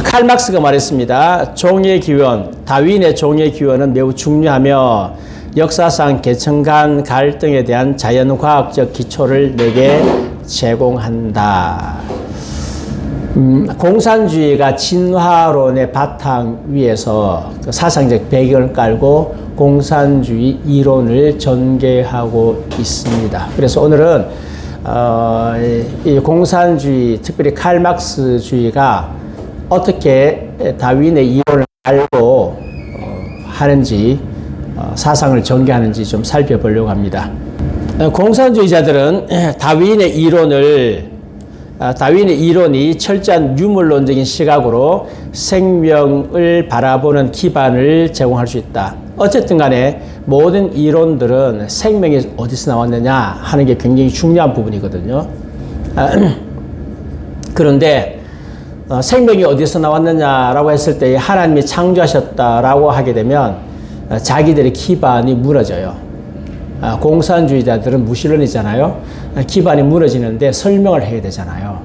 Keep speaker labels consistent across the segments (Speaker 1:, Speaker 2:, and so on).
Speaker 1: 칼 막스가 말했습니다. 종의 기원, 다윈의 종의 기원은 매우 중요하며 역사상 계층 간 갈등에 대한 자연과학적 기초를 내게 제공한다. 공산주의가 진화론의 바탕 위에서 사상적 배경을 깔고 공산주의 이론을 전개하고 있습니다. 그래서 오늘은 이 공산주의, 특별히 칼 막스주의가 어떻게 다윈의 이론을 알고 하는지, 사상을 전개하는지 좀 살펴보려고 합니다. 공산주의자들은 다윈의 이론이 철저한 유물론적인 시각으로 생명을 바라보는 기반을 제공할 수 있다. 어쨌든 간에 모든 이론들은 생명이 어디서 나왔느냐 하는 게 굉장히 중요한 부분이거든요. 그런데 생명이 어디서 나왔느냐라고 했을 때 하나님이 창조하셨다라고 하게 되면 자기들의 기반이 무너져요. 공산주의자들은 무신론이잖아요. 기반이 무너지는데 설명을 해야 되잖아요.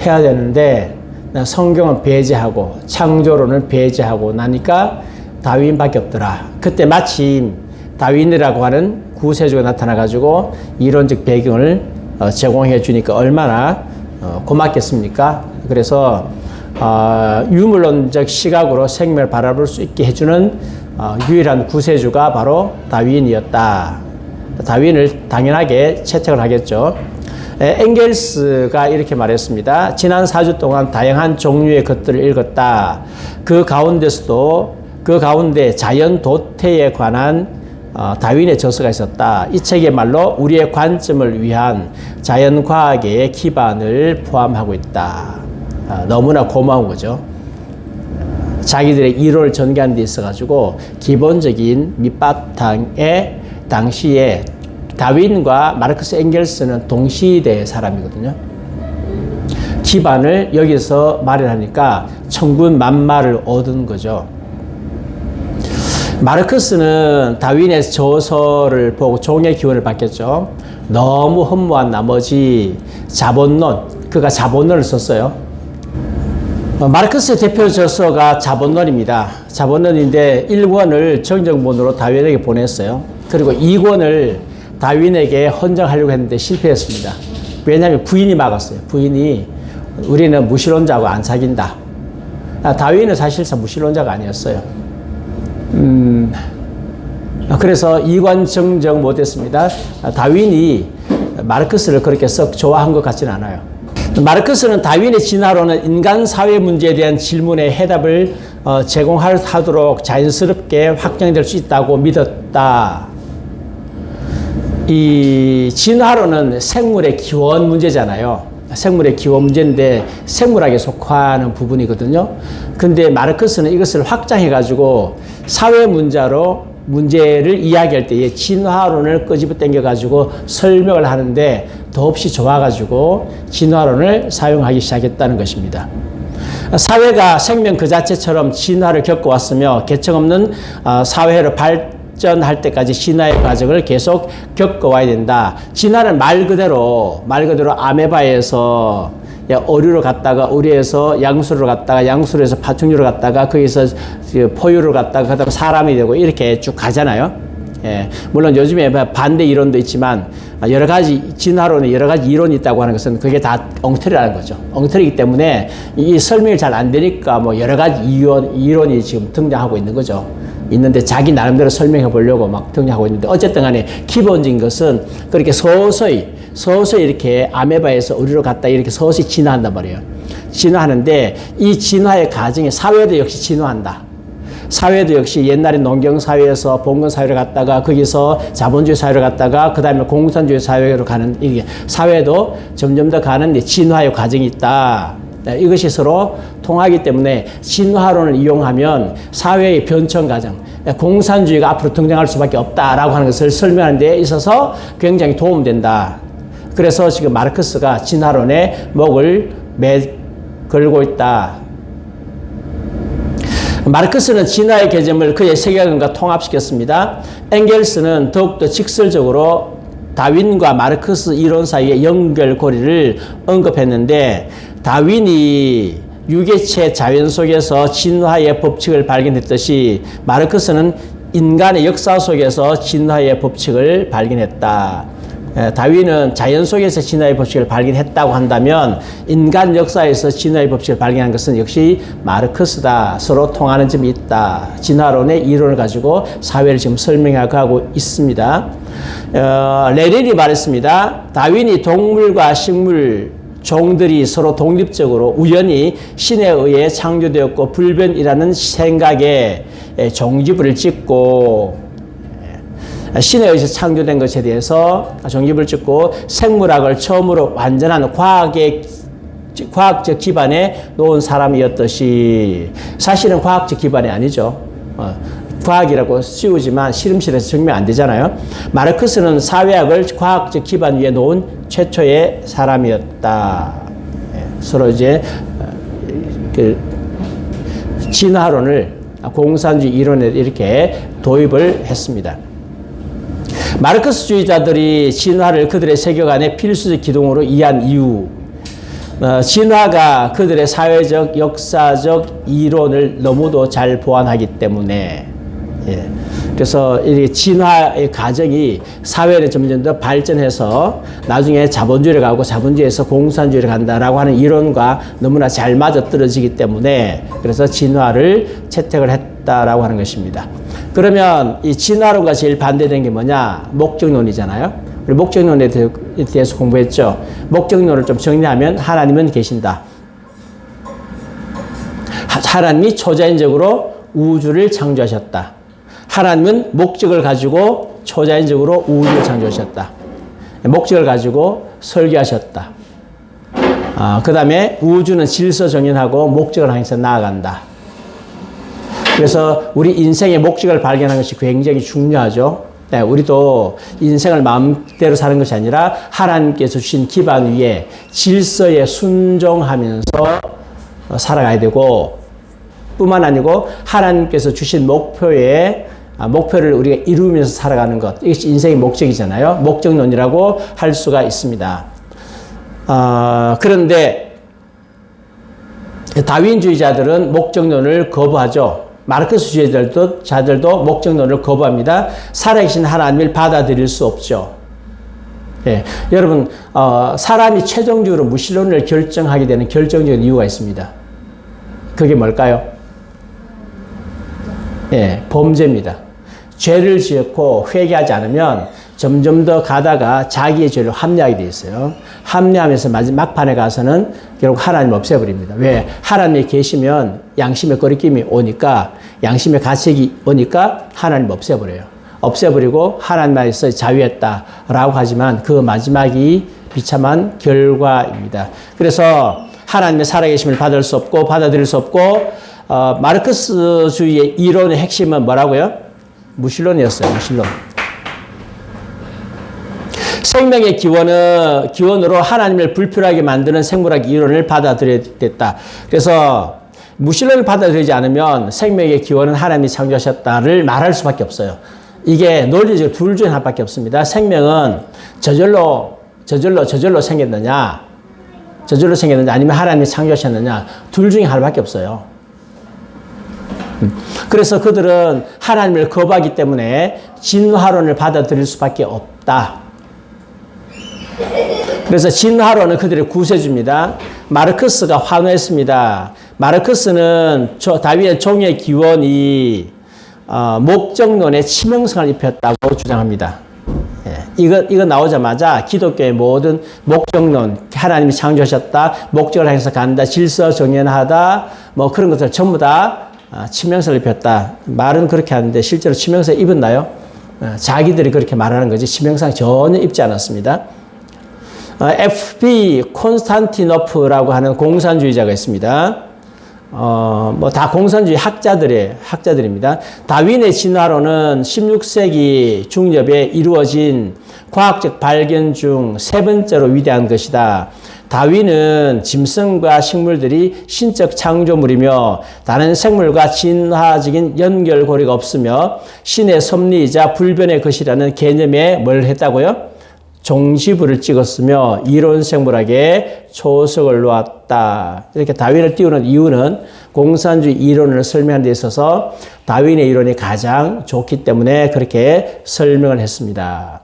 Speaker 1: 해야 되는데 성경은 배제하고 창조론을 배제하고 나니까 다윈밖에 없더라. 그때 마침 다윈이라고 하는 구세주가 나타나가지고 이론적 배경을 제공해 주니까 얼마나 고맙겠습니까? 그래서 유물론적 시각으로 생명을 바라볼 수 있게 해주는 유일한 구세주가 바로 다윈이었다. 다윈을 당연하게 채택을 하겠죠. 엥겔스가 이렇게 말했습니다. 지난 4주 동안 다양한 종류의 것들을 읽었다. 그 가운데 자연 도태에 관한 다윈의 저서가 있었다. 이 책의 말로 우리의 관점을 위한 자연과학의 기반을 포함하고 있다. 너무나 고마운 거죠. 자기들의 이론을 전개하는 데 있어가지고 기본적인 밑바탕에 당시에 다윈과 마르크스 엥겔스는 동시대의 사람이거든요. 기반을 여기서 마련하니까 천군만마를 얻은 거죠. 마르크스는 다윈의 저서를 보고 종의 기원을 받겠죠. 너무 허무한 나머지 그가 자본론을 썼어요. 마르크스의 대표 저서가 자본론입니다. 자본론인데 1권을 정정본으로 다윈에게 보냈어요. 그리고 2권을 다윈에게 헌정하려고 했는데 실패했습니다. 왜냐하면 부인이 막았어요. 부인이 우리는 무신론자하고 안 사귄다. 다윈은 사실상 무신론자가 아니었어요. 그래서 2권 정정 못했습니다. 다윈이 마르크스를 그렇게 썩 좋아한 것 같지는 않아요. 마르크스는 다윈의 진화론은 인간 사회 문제에 대한 질문에 해답을 제공하도록 자연스럽게 확정될 수 있다고 믿었다. 이 진화론은 생물의 기원 문제잖아요. 생물의 기원 문제인데 생물학에 속하는 부분이거든요. 근데 마르크스는 이것을 확장해가지고 사회 문제를 이야기할 때에 진화론을 끄집어 당겨가지고 설명을 하는데 더없이 좋아가지고 진화론을 사용하기 시작했다는 것입니다. 사회가 생명 그 자체처럼 진화를 겪어왔으며 개척 없는 사회로 발전할 때까지 진화의 과정을 계속 겪어와야 된다. 진화는 말 그대로 아메바에서 어류로 갔다가 어류에서 양수로 갔다가 양수로에서 파충류로 갔다가 거기서 포유로 갔다가 그다음 사람이 되고 이렇게 쭉 가잖아요. 물론 요즘에 반대 이론도 있지만 여러 가지 진화론에 여러 가지 이론이 있다고 하는 것은 그게 다 엉터리라는 거죠. 엉터리이기 때문에 이 설명이 잘 안 되니까 뭐 여러 가지 이론이 지금 등장하고 있는 거죠. 있는데 자기 나름대로 설명해 보려고 막 등장하고 있는데 어쨌든 간에 기본적인 것은 그렇게 서서히 이렇게 아메바에서 어류로 갔다 이렇게 서서히 진화한단 말이에요. 진화하는데 이 진화의 과정에 사회도 역시 진화한다. 사회도 역시 옛날에 농경사회에서 봉건사회로 갔다가 거기서 자본주의 사회로 갔다가 그 다음에 공산주의 사회로 가는 이게 사회도 점점 더 가는 진화의 과정이 있다. 이것이 서로 통하기 때문에 진화론을 이용하면 사회의 변천 과정, 공산주의가 앞으로 등장할 수밖에 없다라고 하는 것을 설명하는 데 있어서 굉장히 도움된다. 그래서 지금 마르크스가 진화론에 목을 걸고 있다. 마르크스는 진화의 개념을 그의 세계관과 통합시켰습니다. 엥겔스는 더욱더 직설적으로 다윈과 마르크스 이론 사이의 연결고리를 언급했는데 다윈이 유개체 자연 속에서 진화의 법칙을 발견했듯이 마르크스는 인간의 역사 속에서 진화의 법칙을 발견했다. 다윈은 자연 속에서 진화의 법칙을 발견했다고 한다면 인간 역사에서 진화의 법칙을 발견한 것은 역시 마르크스다. 서로 통하는 점이 있다. 진화론의 이론을 가지고 사회를 지금 설명하고 있습니다. 레닌이 말했습니다. 다윈이 동물과 식물, 종들이 서로 독립적으로 우연히 신에 의해 창조되었고 불변이라는 생각에 종지부를 찍고 신에 의해서 창조된 것에 대해서 종지부를 찍고 생물학을 처음으로 완전한 과학적 기반에 놓은 사람이었듯이 사실은 과학적 기반이 아니죠. 과학이라고 씌우지만 실험실에서 증명 안 되잖아요. 마르크스는 사회학을 과학적 기반 위에 놓은 최초의 사람이었다. 서로 이제 그 진화론을 공산주의 이론에 이렇게 도입을 했습니다. 마르크스주의자들이 진화를 그들의 세계관의 필수적 기둥으로 이해한 이유, 진화가 그들의 사회적, 역사적 이론을 너무도 잘 보완하기 때문에 그래서 이 진화의 과정이 사회를 점점 더 발전해서 나중에 자본주의를 가고 자본주의에서 공산주의를 간다라고 하는 이론과 너무나 잘 맞아떨어지기 때문에 그래서 진화를 채택을 했다라고 하는 것입니다. 그러면 이 진화론과 제일 반대된 게 뭐냐? 목적론이잖아요. 우리 목적론에 대해서 공부했죠. 목적론을 좀 정리하면 하나님은 계신다. 하나님이 초자연적으로 우주를 창조하셨다. 하나님은 목적을 가지고 초자연적으로 우주를 창조하셨다. 목적을 가지고 설계하셨다. 그 다음에 우주는 질서 정연하고 목적을 향해서 나아간다. 그래서 우리 인생의 목적을 발견하는 것이 굉장히 중요하죠. 네, 우리도 인생을 마음대로 사는 것이 아니라 하나님께서 주신 기반 위에 질서에 순종하면서 살아가야 되고 뿐만 아니고 하나님께서 주신 목표를 우리가 이루면서 살아가는 것, 이것이 인생의 목적이잖아요. 목적론이라고 할 수가 있습니다. 그런데 다윈주의자들은 목적론을 거부하죠. 마르크스주의자들도 목적론을 거부합니다. 살아계신 하나님을 받아들일 수 없죠. 예, 여러분 사람이 최종적으로 무신론을 결정하게 되는 결정적인 이유가 있습니다. 그게 뭘까요? 예, 범죄입니다. 죄를 지었고 회개하지 않으면 점점 더 가다가 자기의 죄를 합리하게 돼 있어요. 합리하면서 막판에 가서는 결국 하나님 없애버립니다. 왜? 하나님이 계시면 양심의 거리낌이 오니까 양심의 가책이 오니까 하나님 없애버려요. 없애버리고 하나님께서 자유했다라고 하지만 그 마지막이 비참한 결과입니다. 그래서 하나님의 살아계심을 받을 수 없고 받아들일 수 없고 마르크스주의의 이론의 핵심은 뭐라고요? 무신론이었어요. 무신론. 생명의 기원으로 하나님을 불필요하게 만드는 생물학 이론을 받아들여야 됐다. 그래서 무신론을 받아들이지 않으면 생명의 기원은 하나님이 창조하셨다를 말할 수밖에 없어요. 이게 논리적 둘 중에 하나밖에 없습니다. 생명은 저절로 생겼느냐, 아니면 하나님이 창조하셨느냐, 둘 중에 하나밖에 없어요. 그래서 그들은 하나님을 거부하기 때문에 진화론을 받아들일 수밖에 없다. 그래서 진화론은 그들의 구세주입니다. 마르크스가 환호했습니다. 마르크스는 다윈의 종의 기원이 목적론에 치명성을 입혔다고 주장합니다. 이거 나오자마자 기독교의 모든 목적론, 하나님이 창조하셨다, 목적을 향해서 간다, 질서 정연하다, 뭐 그런 것들 전부 다 치명성을 입혔다. 말은 그렇게 하는데 실제로 치명성 입었나요? 자기들이 그렇게 말하는 거지 치명상 전혀 입지 않았습니다. F.B. 콘스탄티노프라고 하는 공산주의자가 있습니다. 뭐 다 공산주의 학자들입니다. 다윈의 진화론은 16세기 중엽에 이루어진 과학적 발견 중 세 번째로 위대한 것이다. 다윈은 짐승과 식물들이 신적 창조물이며 다른 생물과 진화적인 연결고리가 없으며 신의 섭리이자 불변의 것이라는 개념에 뭘 했다고요? 종지부를 찍었으며 이론 생물학에 초석을 놓았다. 이렇게 다윈을 띄우는 이유는 공산주의 이론을 설명하는 데 있어서 다윈의 이론이 가장 좋기 때문에 그렇게 설명을 했습니다.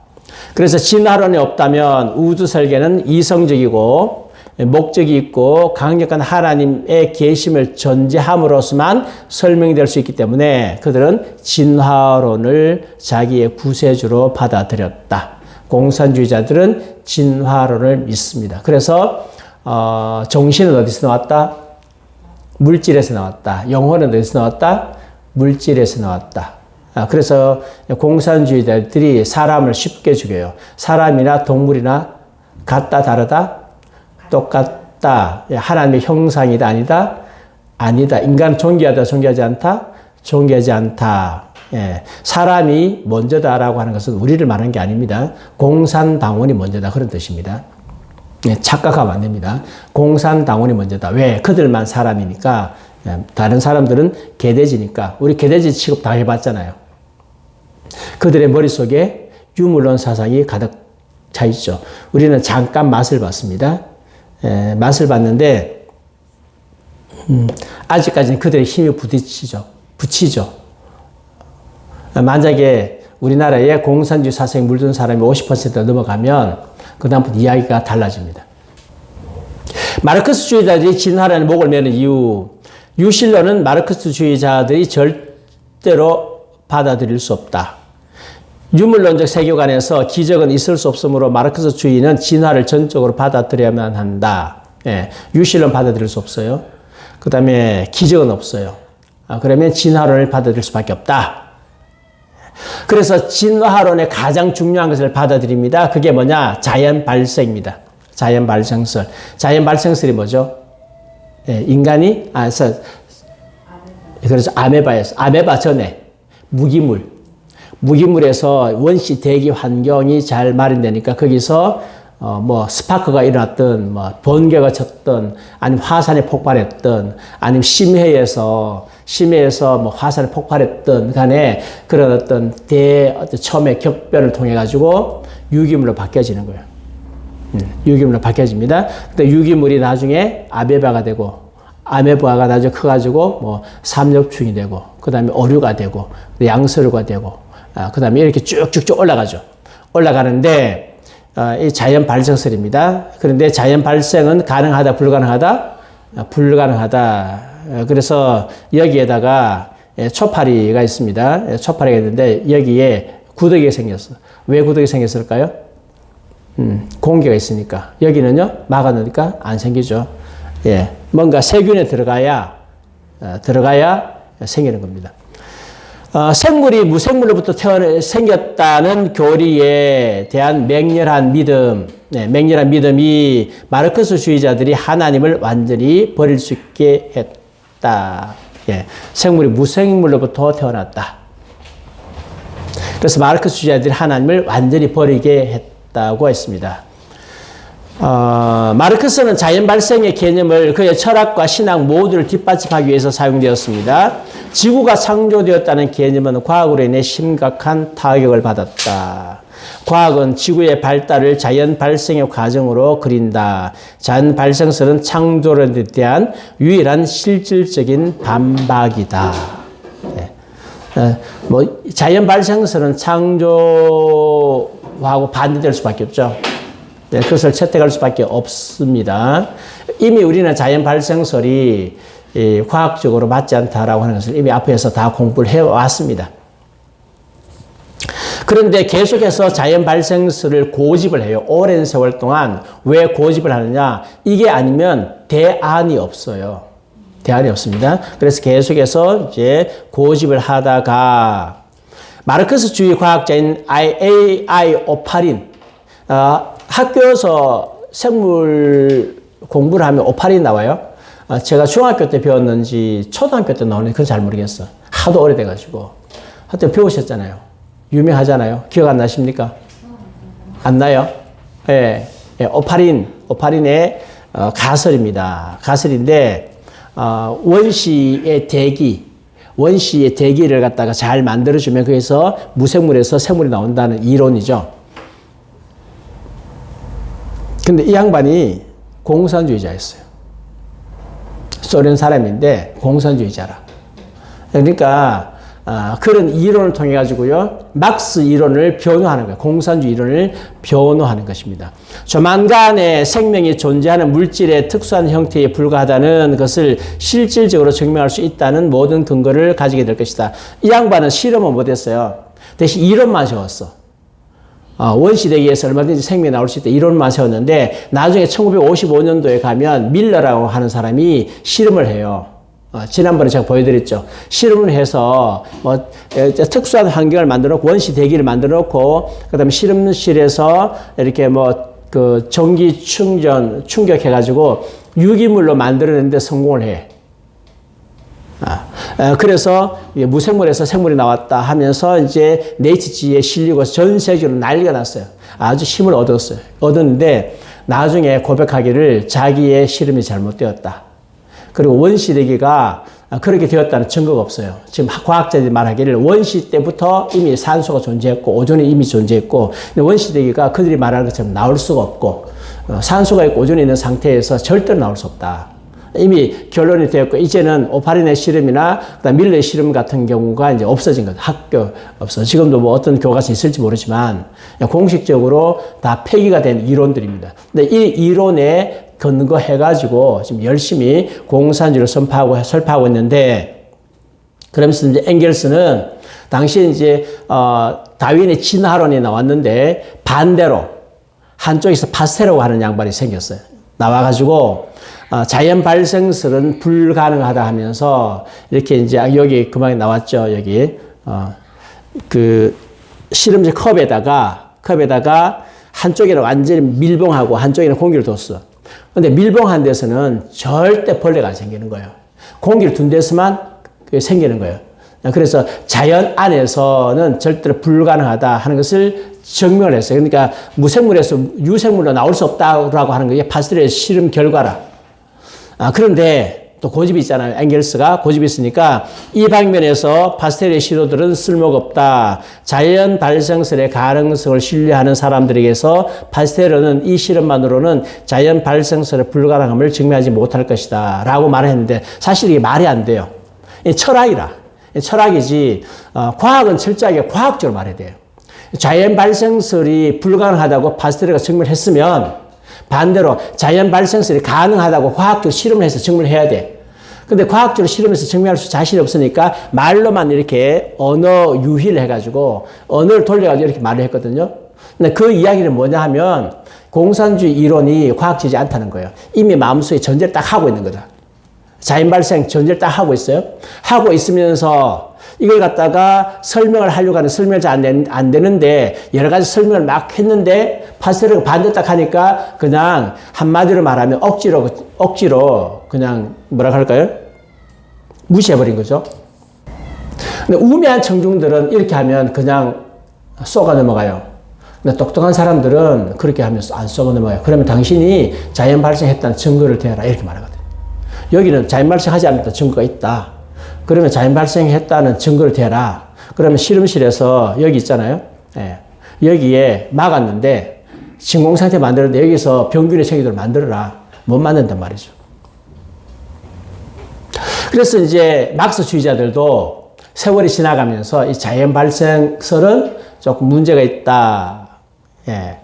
Speaker 1: 그래서 진화론이 없다면 우주 설계는 이성적이고 목적이 있고 강력한 하나님의 계심을 전제함으로써만 설명될 수 있기 때문에 그들은 진화론을 자기의 구세주로 받아들였다. 공산주의자들은 진화론을 믿습니다. 그래서 정신은 어디서 나왔다? 물질에서 나왔다. 영혼은 어디서 나왔다? 물질에서 나왔다. 그래서 공산주의자들이 사람을 쉽게 죽여요. 사람이나 동물이나 같다, 다르다? 똑같다. 하나님의 형상이다, 아니다? 아니다. 인간은 존귀하다, 존귀하지 않다? 존귀하지 않다. 예, 사람이 먼저다라고 하는 것은 우리를 말하는 게 아닙니다. 공산당원이 먼저다 그런 뜻입니다. 예, 착각하면 안 됩니다. 공산당원이 먼저다. 왜? 그들만 사람이니까. 예, 다른 사람들은 개돼지니까. 우리 개돼지 취급 다 해봤잖아요. 그들의 머릿속에 유물론 사상이 가득 차 있죠. 우리는 잠깐 맛을 봤습니다. 예, 맛을 봤는데 아직까지는 그들의 힘이 붙이죠. 만약에 우리나라에 공산주의 사상에 물든 사람이 50% 넘어가면 그 다음부터 이야기가 달라집니다. 마르크스주의자들이 진화론에 목을 매는 이유, 유실론은 마르크스주의자들이 절대로 받아들일 수 없다. 유물론적 세계관에서 기적은 있을 수 없으므로 마르크스주의는 진화를 전적으로 받아들여야만 한다. 예, 유실론 받아들일 수 없어요. 그 다음에 기적은 없어요. 그러면 진화론을 받아들일 수밖에 없다. 그래서 진화론의 가장 중요한 것을 받아들입니다. 그게 뭐냐? 자연 발생입니다. 자연 발생설. 자연 발생설이 뭐죠? 예, 인간이, 그래서 아메바 전에 무기물에서 원시 대기 환경이 잘 마련되니까 거기서 스파크가 일어났든, 번개가 쳤든, 아니면 화산이 폭발했든, 아니면 심해에서 화산이 폭발했든 간에 그런 어떤 처음에 격변을 통해 가지고 유기물로 바뀌어지는 거예요. 유기물로 바뀌어집니다. 근데 유기물이 나중에 아메바가 되고, 아메바가 나중에 커가지고 삼엽충이 되고, 그 다음에 어류가 되고, 양서류가 되고, 그 다음에 이렇게 쭉쭉쭉 올라가죠. 올라가는데, 이 자연 발생설입니다. 그런데 자연 발생은 가능하다, 불가능하다? 불가능하다. 그래서 여기에다가 초파리가 있습니다. 초파리가 있는데 여기에 구더기가 생겼어. 왜 구더기 생겼을까요? 공기가 있으니까. 여기는요, 막아놓으니까 안 생기죠. 예, 뭔가 세균에 들어가야 생기는 겁니다. 생물이 무생물로부터 생겼다는 교리에 대한 맹렬한 믿음, 맹렬한 믿음이 마르크스주의자들이 하나님을 완전히 버릴 수 있게 했다. 예, 생물이 무생물로부터 태어났다. 그래서 마르크스주의자들이 하나님을 완전히 버리게 했다고 했습니다. 마르크스는 자연 발생의 개념을 그의 철학과 신앙 모두를 뒷받침하기 위해서 사용되었습니다. 지구가 창조되었다는 개념은 과학으로 인해 심각한 타격을 받았다. 과학은 지구의 발달을 자연 발생의 과정으로 그린다. 자연 발생설은 창조론에 대한 유일한 실질적인 반박이다. 네. 자연 발생설은 창조하고 반대될 수밖에 없죠. 네, 그것을 채택할 수밖에 없습니다. 이미 우리는 자연 발생설이 과학적으로 맞지 않다라고 하는 것을 이미 앞에서 다 공부를 해왔습니다. 그런데 계속해서 자연 발생설을 고집을 해요. 오랜 세월 동안. 왜 고집을 하느냐? 이게 아니면 대안이 없어요. 대안이 없습니다. 그래서 계속해서 이제 고집을 하다가 마르크스주의 과학자인 A.I. 오파린, 학교에서 생물 공부를 하면 오파린 나와요. 제가 중학교 때 배웠는지 초등학교 때 나오는지 그건 잘 모르겠어. 하도 오래돼가지고. 하여튼 배우셨잖아요. 유명하잖아요. 기억 안 나십니까? 안 나요? 예, 오파린의 가설입니다. 가설인데, 원시의 대기를 갖다가 잘 만들어주면 거기서 무생물에서 생물이 나온다는 이론이죠. 근데 이 양반이 공산주의자였어요. 소련 사람인데 공산주의자라. 그러니까 그런 이론을 통해 가지고요, 막스 이론을 변호하는 거예요. 공산주의 이론을 변호하는 것입니다. 조만간에 생명이 존재하는 물질의 특수한 형태에 불과하다는 것을 실질적으로 증명할 수 있다는 모든 근거를 가지게 될 것이다. 이 양반은 실험은 못했어요. 대신 이론만 세웠어. 원시대기에서 얼마든지 생명이 나올 수 있다 이론만 세웠는데, 나중에 1955년도에 가면 밀러라고 하는 사람이 실험을 해요. 지난번에 제가 보여드렸죠. 실험을 해서 특수한 환경을 만들어 놓고, 원시 대기를 만들어 놓고, 그 다음에 실험실에서 이렇게 전기 충격해가지고 유기물로 만들어내는데 성공을 해. 그래서 무생물에서 생물이 나왔다 하면서 이제 네이처지에 실리고 전 세계적으로 난리가 났어요. 아주 힘을 얻었는데 나중에 고백하기를 자기의 실험이 잘못되었다. 그리고 원시대기가 그렇게 되었다는 증거가 없어요. 지금 과학자들이 말하기를 원시 때부터 이미 산소가 존재했고 오존이 이미 존재했고, 원시대기가 그들이 말하는 것처럼 나올 수가 없고, 산소가 있고 오존이 있는 상태에서 절대로 나올 수 없다. 이미 결론이 되었고, 이제는 오파린의 실험이나 그다음 밀러의 실험 같은 경우가 이제 없어진 거죠. 학교 없어. 지금도 뭐 어떤 교과서 있을지 모르지만 공식적으로 다 폐기가 된 이론들입니다. 근데 이 이론에 근거해가지고 지금 열심히 공산주의를 설파하고 있는데, 그러면서 이제 엥겔스는 당시에 이제 다윈의 진화론이 나왔는데 반대로 한쪽에서 파스텔이라고 하는 양반이 생겼어요. 나와가지고 자연 발생설은 불가능하다 하면서 이렇게 이제 여기 그만에 나왔죠. 여기 그 실험실 컵에다가 한쪽에는 완전히 밀봉하고 한쪽에는 공기를 뒀어. 근데 밀봉한 데서는 절대 벌레가 안 생기는 거예요. 공기를 둔 데서만 그게 생기는 거예요. 그래서 자연 안에서는 절대로 불가능하다 하는 것을 증명을 했어요. 그러니까 무생물에서 유생물로 나올 수 없다고 하는 게 파스텔의 실험 결과라. 그런데 또 고집이 있잖아요. 엥겔스가 고집이 있으니까 이 방면에서 파스텔의 시도들은 쓸모가 없다. 자연 발생설의 가능성을 신뢰하는 사람들에게서 파스텔은 이 실험만으로는 자연 발생설의 불가능함을 증명하지 못할 것이다 라고 말했는데, 사실 이게 말이 안 돼요. 철학이라. 철학이지 과학은 철저하게 과학적으로 말해야 돼요. 자연 발생설이 불가능하다고 파스텔가 증명했으면 반대로 자연 발생설이 가능하다고 과학적으로 실험을 해서 증명해야 돼. 근데 과학적으로 실험해서 증명할 수 자신이 없으니까 말로만 이렇게 언어 유희를 해가지고 언어를 돌려가지고 이렇게 말을 했거든요. 근데 그 이야기는 뭐냐 하면 공산주의 이론이 과학적이지 않다는 거예요. 이미 마음속에 전제를 딱 하고 있는 거다. 자연 발생 전제를 딱 하고 있어요. 하고 있으면서 이걸 갖다가 설명을 하려고 하는 설명이 잘 안 되는데 여러 가지 설명을 막 했는데 파스텔이 반대 딱 하니까 그냥 한마디로 말하면 억지로 그냥 뭐라 할까요? 무시해버린 거죠. 근데 우매한 청중들은 이렇게 하면 그냥 쏘가 넘어가요. 근데 똑똑한 사람들은 그렇게 하면 안 쏘가 넘어가요. 그러면 당신이 자연 발생했다는 증거를 대라 이렇게 말하거든요. 여기는 자연 발생하지 않았다 증거가 있다. 그러면 자연 발생했다는 증거를 대라. 그러면 실험실에서 여기 있잖아요. 예. 여기에 막았는데 진공상태 만들었는데 여기서 병균의 생기도를 만들어라. 못 만든단 말이죠. 그래서 이제 막스주의자들도 세월이 지나가면서 이 자연 발생설은 조금 문제가 있다. 예.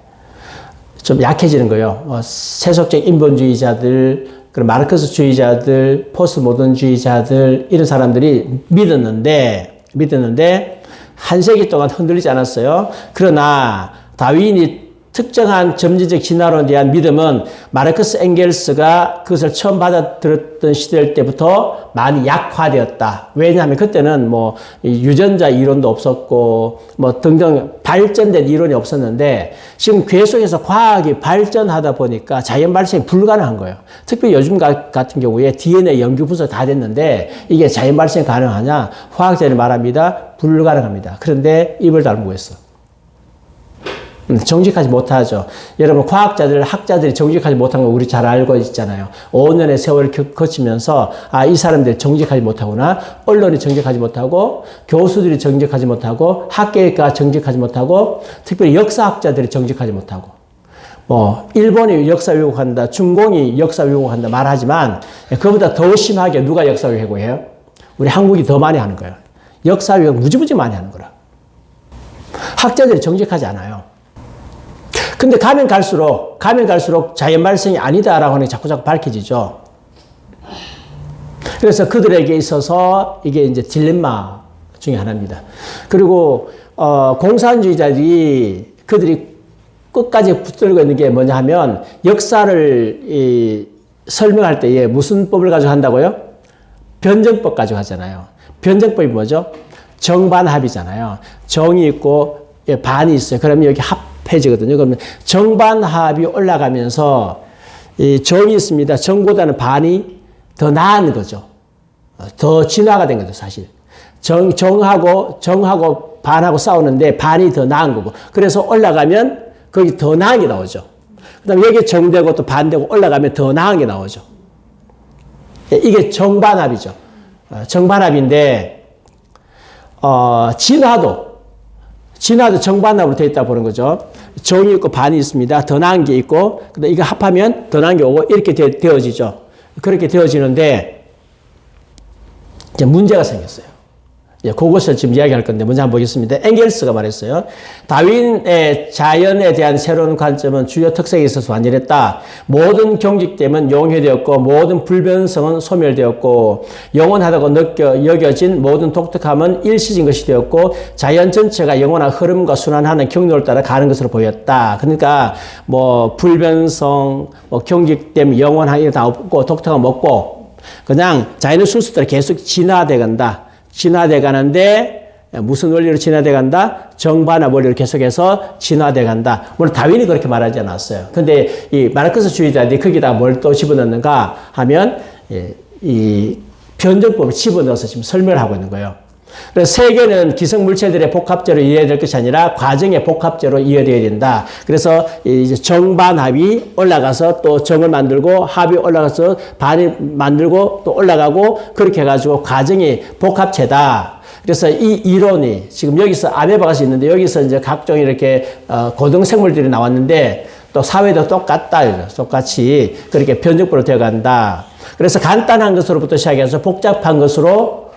Speaker 1: 좀 약해지는 거예요. 세속적 인본주의자들, 그런 마르크스주의자들, 포스트모던주의자들 이런 사람들이 믿었는데 한 세기 동안 흔들리지 않았어요. 그러나 다윈이 특정한 점진적 진화론에 대한 믿음은 마르크스 엥겔스가 그것을 처음 받아들였던 시대 때부터 많이 약화되었다. 왜냐하면 그때는 뭐 유전자 이론도 없었고 뭐 등등 발전된 이론이 없었는데 지금 계속해서 과학이 발전하다 보니까 자연 발생이 불가능한 거예요. 특히 요즘 같은 경우에 DNA 연구 분석 다 됐는데 이게 자연 발생 가능하냐? 화학자들이 말합니다. 불가능합니다. 그런데 입을 다물고 있어. 정직하지 못하죠. 여러분 학자들이 정직하지 못한 거 우리 잘 알고 있잖아요. 5년의 세월을 거치면서 이 사람들이 정직하지 못하구나. 언론이 정직하지 못하고 교수들이 정직하지 못하고 학계가 정직하지 못하고 특별히 역사학자들이 정직하지 못하고 뭐 일본이 역사 왜곡한다, 중공이 역사 왜곡한다 말하지만 그보다 더 심하게 누가 역사 왜곡해요? 우리 한국이 더 많이 하는 거예요. 역사 왜곡 무지무지 많이 하는 거라. 학자들이 정직하지 않아요. 근데 가면 갈수록 자연 발생이 아니다라고 하는 게 자꾸 밝혀지죠. 그래서 그들에게 있어서 이게 이제 딜레마 중에 하나입니다. 그리고 공산주의자들이 그들이 끝까지 붙들고 있는 게 뭐냐 하면 역사를 설명할 때에 무슨 법을 가지고 한다고요? 변정법 가지고 하잖아요. 변정법이 뭐죠? 정반합이잖아요. 정이 있고 반이 있어요. 그러면 여기 합해지거든요. 그러면 정반합이 올라가면서 이 정이 있습니다. 정보다는 반이 더 나은 거죠. 더 진화가 된 거죠, 사실. 정하고 반하고 싸우는데 반이 더 나은 거고. 그래서 올라가면 거기 더 나은 게 나오죠. 그 다음에 여기 정되고 또 반되고 올라가면 더 나은 게 나오죠. 이게 정반합이죠. 정반합인데, 진화도 정반합으로 되어 있다 보는 거죠. 정이 있고 반이 있습니다. 더 나은 게 있고, 그 다음에 이거 합하면 더 나은 게 오고, 이렇게 되어지죠. 그렇게 되어지는데, 이제 문제가 생겼어요. 그것을 지금 이야기할 건데 먼저 한번 보겠습니다. 엥겔스가 말했어요. 다윈의 자연에 대한 새로운 관점은 주요 특색에 있어서 완전했다. 모든 경직됨은 용해되었고 모든 불변성은 소멸되었고 영원하다고 여겨진 모든 독특함은 일시적인 것이 되었고 자연 전체가 영원한 흐름과 순환하는 경로를 따라 가는 것으로 보였다. 그러니까 뭐 불변성, 뭐 경직됨, 영원하게 다 없고 독특함 없고 그냥 자연의 순수대로 계속 진화돼 간다. 진화돼 가는데 무슨 원리로 진화돼 간다? 정반합 원리로 계속해서 진화돼 간다. 물론 다윈이 그렇게 말하지 않았어요. 근데 이 마르크스주의자들이 거기다 뭘 또 집어넣는가 하면 이 변정법을 집어넣어서 지금 설명을 하고 있는 거예요. 그래서 세계는 기성물체들의 복합제로 이해될 것이 아니라 과정의 복합제로 이해되어야 된다. 그래서 이제 정반합이 올라가서 또 정을 만들고 합이 올라가서 반이 만들고 또 올라가고 그렇게 해가지고 과정이 복합체다. 그래서 이 이론이 지금 여기서 아메바가 있는데 여기서 이제 각종 이렇게 고등생물들이 나왔는데 또 사회도 똑같다. 똑같이 그렇게 변증법으로 되어간다. 그래서 간단한 것으로부터 시작해서 복잡한 것으로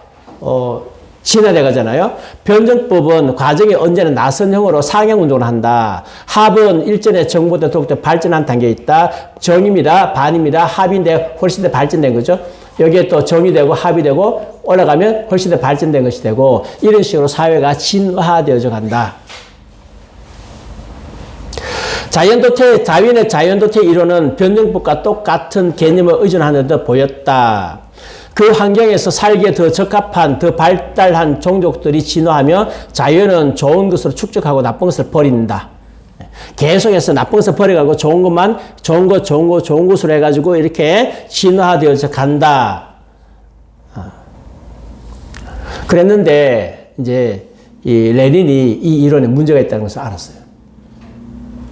Speaker 1: 진화돼 가잖아요. 변정법은 과정이 언제나 나선형으로 상향운동을 한다. 합은 일전에 정보다 더욱더 발전한 단계에 있다. 정입니다. 반입니다. 합인데 훨씬 더 발전된 거죠. 여기에 또 정이 되고 합이 되고 올라가면 훨씬 더 발전된 것이 되고 이런 식으로 사회가 진화되어져 간다. 다윈의 자연도태 이론은 변정법과 똑같은 개념을 의존하는 듯 보였다. 그 환경에서 살기에 더 적합한, 더 발달한 종족들이 진화하며 자연은 좋은 것으로 축적하고 나쁜 것을 버린다. 계속해서 나쁜 것을 버려가고 좋은 것만, 좋은 것으로 해가지고 이렇게 진화되어서 간다. 그랬는데, 이제, 이 레닌이 이 이론에 문제가 있다는 것을 알았어요.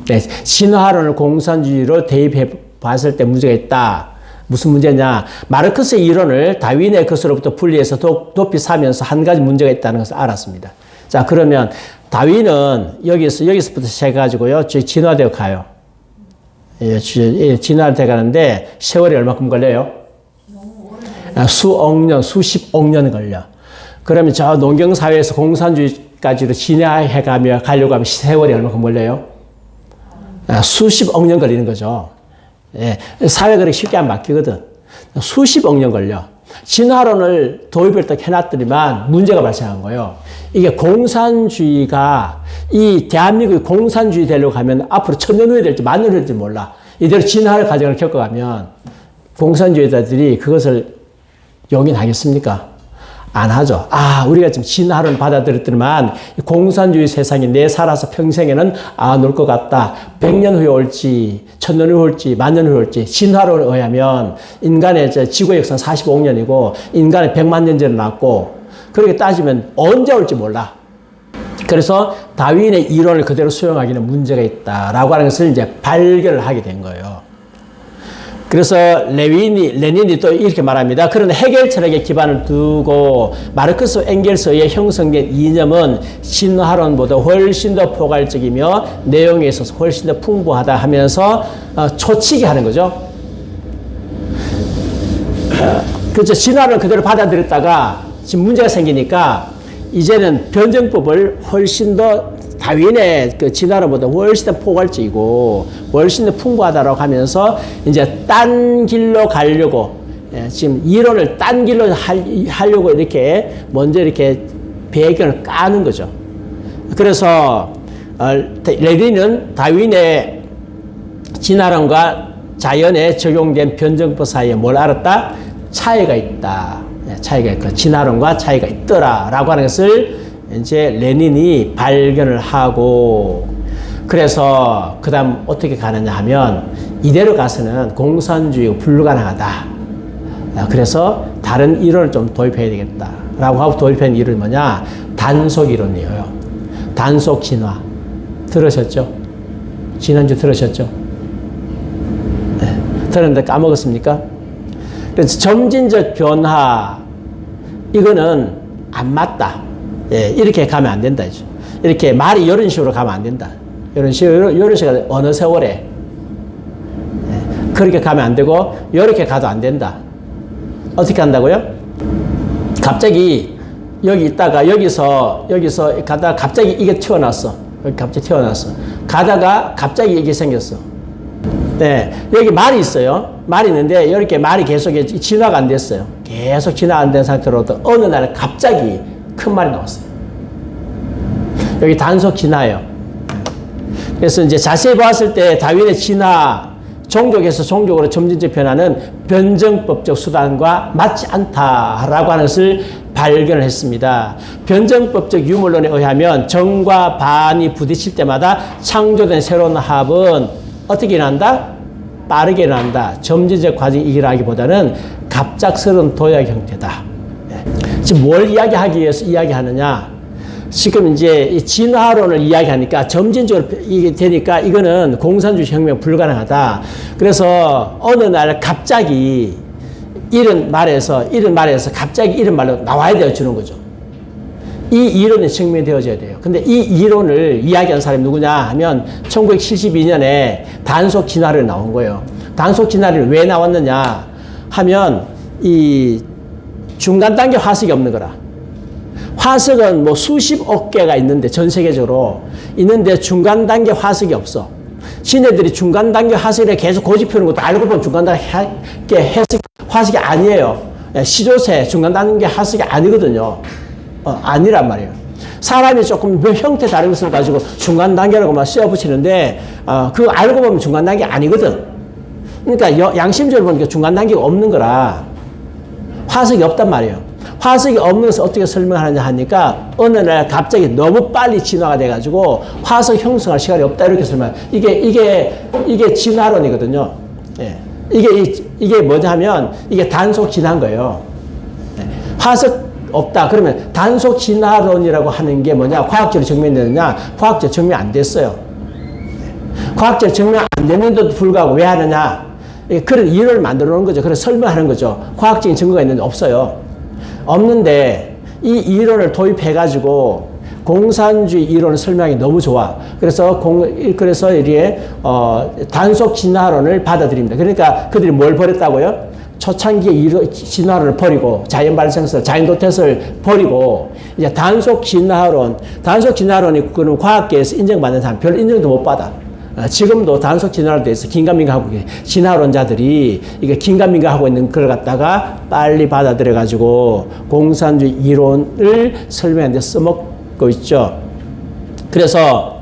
Speaker 1: 네, 진화론을 공산주의로 대입해 봤을 때 문제가 있다. 무슨 문제냐? 마르크스의 이론을 다윈의 것으로부터 분리해서 높이 사면서 한 가지 문제가 있다는 것을 알았습니다. 자, 그러면 다윈은 여기서부터 시작해가지고요, 진화되어 가요. 진화되어 가는데 세월이 얼마큼 걸려요? 수억 년, 수십억 년 걸려. 그러면 저 농경사회에서 공산주의까지로 진화해가며 가려고 하면 세월이 얼마큼 걸려요? 수십억 년 걸리는 거죠. 예, 사회가 그렇게 쉽게 안 바뀌거든. 수십억 년 걸려. 진화론을 도입을 딱 해놨더니만 문제가 발생한 거예요. 이게 공산주의가 이 대한민국이 공산주의 되려고 하면 앞으로 1000년 후에 될지 10,000년 후에 될지 몰라. 이대로 진화의 과정을 겪어가면 공산주의자들이 그것을 용인하겠습니까? 안 하죠. 우리가 지금 진화론을 받아들였더니만 공산주의 세상에 내 살아서 평생에는 놀 것 같다. 100년 후에 올지 1000년 후에 올지 10,000년 후에 올지 진화론에 의하면 인간의 지구의 역사는 45억 년이고 인간의 100만 년 전에 났고 그렇게 따지면 언제 올지 몰라. 그래서 다윈의 이론을 그대로 수용하기는 문제가 있다라고 하는 것을 이제 발견을 하게 된 거예요. 그래서 레닌이 또 이렇게 말합니다. 그런데 해겔 철학에 기반을 두고 마르크스 엥겔스에 형성된 이념은 진화론보다 훨씬 더 포괄적이며 내용에 있어서 훨씬 더 풍부하다 하면서 초치게 하는 거죠. 그렇죠. 진화를 그대로 받아들였다가 지금 문제가 생기니까 이제는 변증법을 훨씬 더 다윈의 그 진화론보다 훨씬 더 포괄적이고 훨씬 더 풍부하다라고 하면서 이제 딴 길로 가려고 지금 이론을 딴 길로 하려고 이렇게 먼저 이렇게 배경을 까는 거죠. 그래서 레닌은 다윈의 진화론과 자연에 적용된 변증법 사이에 뭘 알았다? 차이가 있다. 차이가 있고 진화론과 차이가 있더라라고 하는 것을 이제 레닌이 발견을 하고 그래서 그 다음 어떻게 가느냐 하면 이대로 가서는 공산주의가 불가능하다. 그래서 다른 이론을 좀 도입해야 되겠다 라고 하고 도입한 이론이 뭐냐? 단속 이론이에요. 단속 진화. 들으셨죠? 지난주 들으셨죠? 네. 들었는데 까먹었습니까? 그래서 점진적 변화 이거는 안 맞다. 예, 이렇게 가면 안 된다. 이렇게 말이 이런 식으로 가면 안 된다. 이런 식으로 어느 세월에 예, 그렇게 가면 안 되고 이렇게 가도 안 된다. 어떻게 한다고요? 갑자기 여기 있다가 여기서 가다가 갑자기 이게 튀어나왔어. 여기 갑자기 튀어나왔어. 가다가 갑자기 이게 생겼어. 네, 여기 말이 있어요. 말이 있는데 이렇게 말이 계속 진화가 안 됐어요. 계속 진화 안 된 상태로 어느 날 갑자기 큰 말이 나왔어요. 여기 단속 진화예요. 그래서 이제 자세히 봤을 때 다윈의 진화, 종족에서 종족으로 점진적 변화는 변증법적 수단과 맞지 않다라고 하는 것을 발견을 했습니다. 변증법적 유물론에 의하면 정과 반이 부딪힐 때마다 창조된 새로운 합은 어떻게 일어난다? 빠르게 일어난다. 점진적 과정이 일어나기보다는 갑작스러운 도약 형태다. 지금 뭘 이야기하기 위해서 이야기하느냐? 지금 이제 이 진화론을 이야기하니까 점진적으로 이게 되니까 이거는 공산주의 혁명 불가능하다. 그래서 어느 날 갑자기 이런 말에서 갑자기 이런 말로 나와야 되어주는 거죠. 이 이론이 증명되어져야 돼요. 근데 이 이론을 이야기한 사람이 누구냐 하면 1972년에 단속 진화론이 나온 거예요. 단속 진화론이 왜 나왔느냐 하면 이 중간 단계 화석이 없는 거라. 화석은 뭐 수십억 개가 있는데 전 세계적으로 있는데 중간 단계 화석이 없어. 신애들이 중간 단계 화석에 계속 고집하는 것도 알고 보면 중간 단계 화석이 아니에요. 시조새 중간 단계 화석이 아니거든요. 아니란 말이에요. 사람이 조금 형태 다른 것을 가지고 중간 단계라고 막 씌워 붙이는데 그거 알고 보면 중간 단계 아니거든. 그러니까 양심적으로 보니까 중간 단계가 없는 거라. 화석이 없단 말이에요. 화석이 없는 것을 어떻게 설명하느냐 하니까 어느 날 갑자기 너무 빨리 진화가 돼가지고 화석 형성할 시간이 없다 이렇게 설명해요. 이게 진화론이거든요. 예. 이게 뭐냐 하면 이게 단속 진화인 거예요. 예. 화석 없다. 그러면 단속 진화론이라고 하는 게 뭐냐? 과학적으로 증명되느냐? 과학적으로 증명 안 됐어요. 예. 과학적으로 증명 안 됐는데도 불구하고 왜 하느냐? 그런 이론을 만들어 놓은 거죠. 그래서 설명하는 거죠. 과학적인 증거가 있는데 없어요. 없는데 이 이론을 도입해가지고 공산주의 이론을 설명하기 너무 좋아. 그래서 이게 단속 진화론을 받아들입니다. 그러니까 그들이 뭘 버렸다고요? 초창기의 진화론을 버리고 자연 발생설, 자연 도태설 버리고 이제 단속 진화론이 그런 과학계에서 인정받는 사람 별로 인정도 못 받아. 지금도 단속 진화론에 대해서 긴가민가하고 진화론자들이 이게 긴가민가하고 있는 걸 갖다가 빨리 받아들여가지고 공산주의 이론을 설명하는 데 써먹고 있죠. 그래서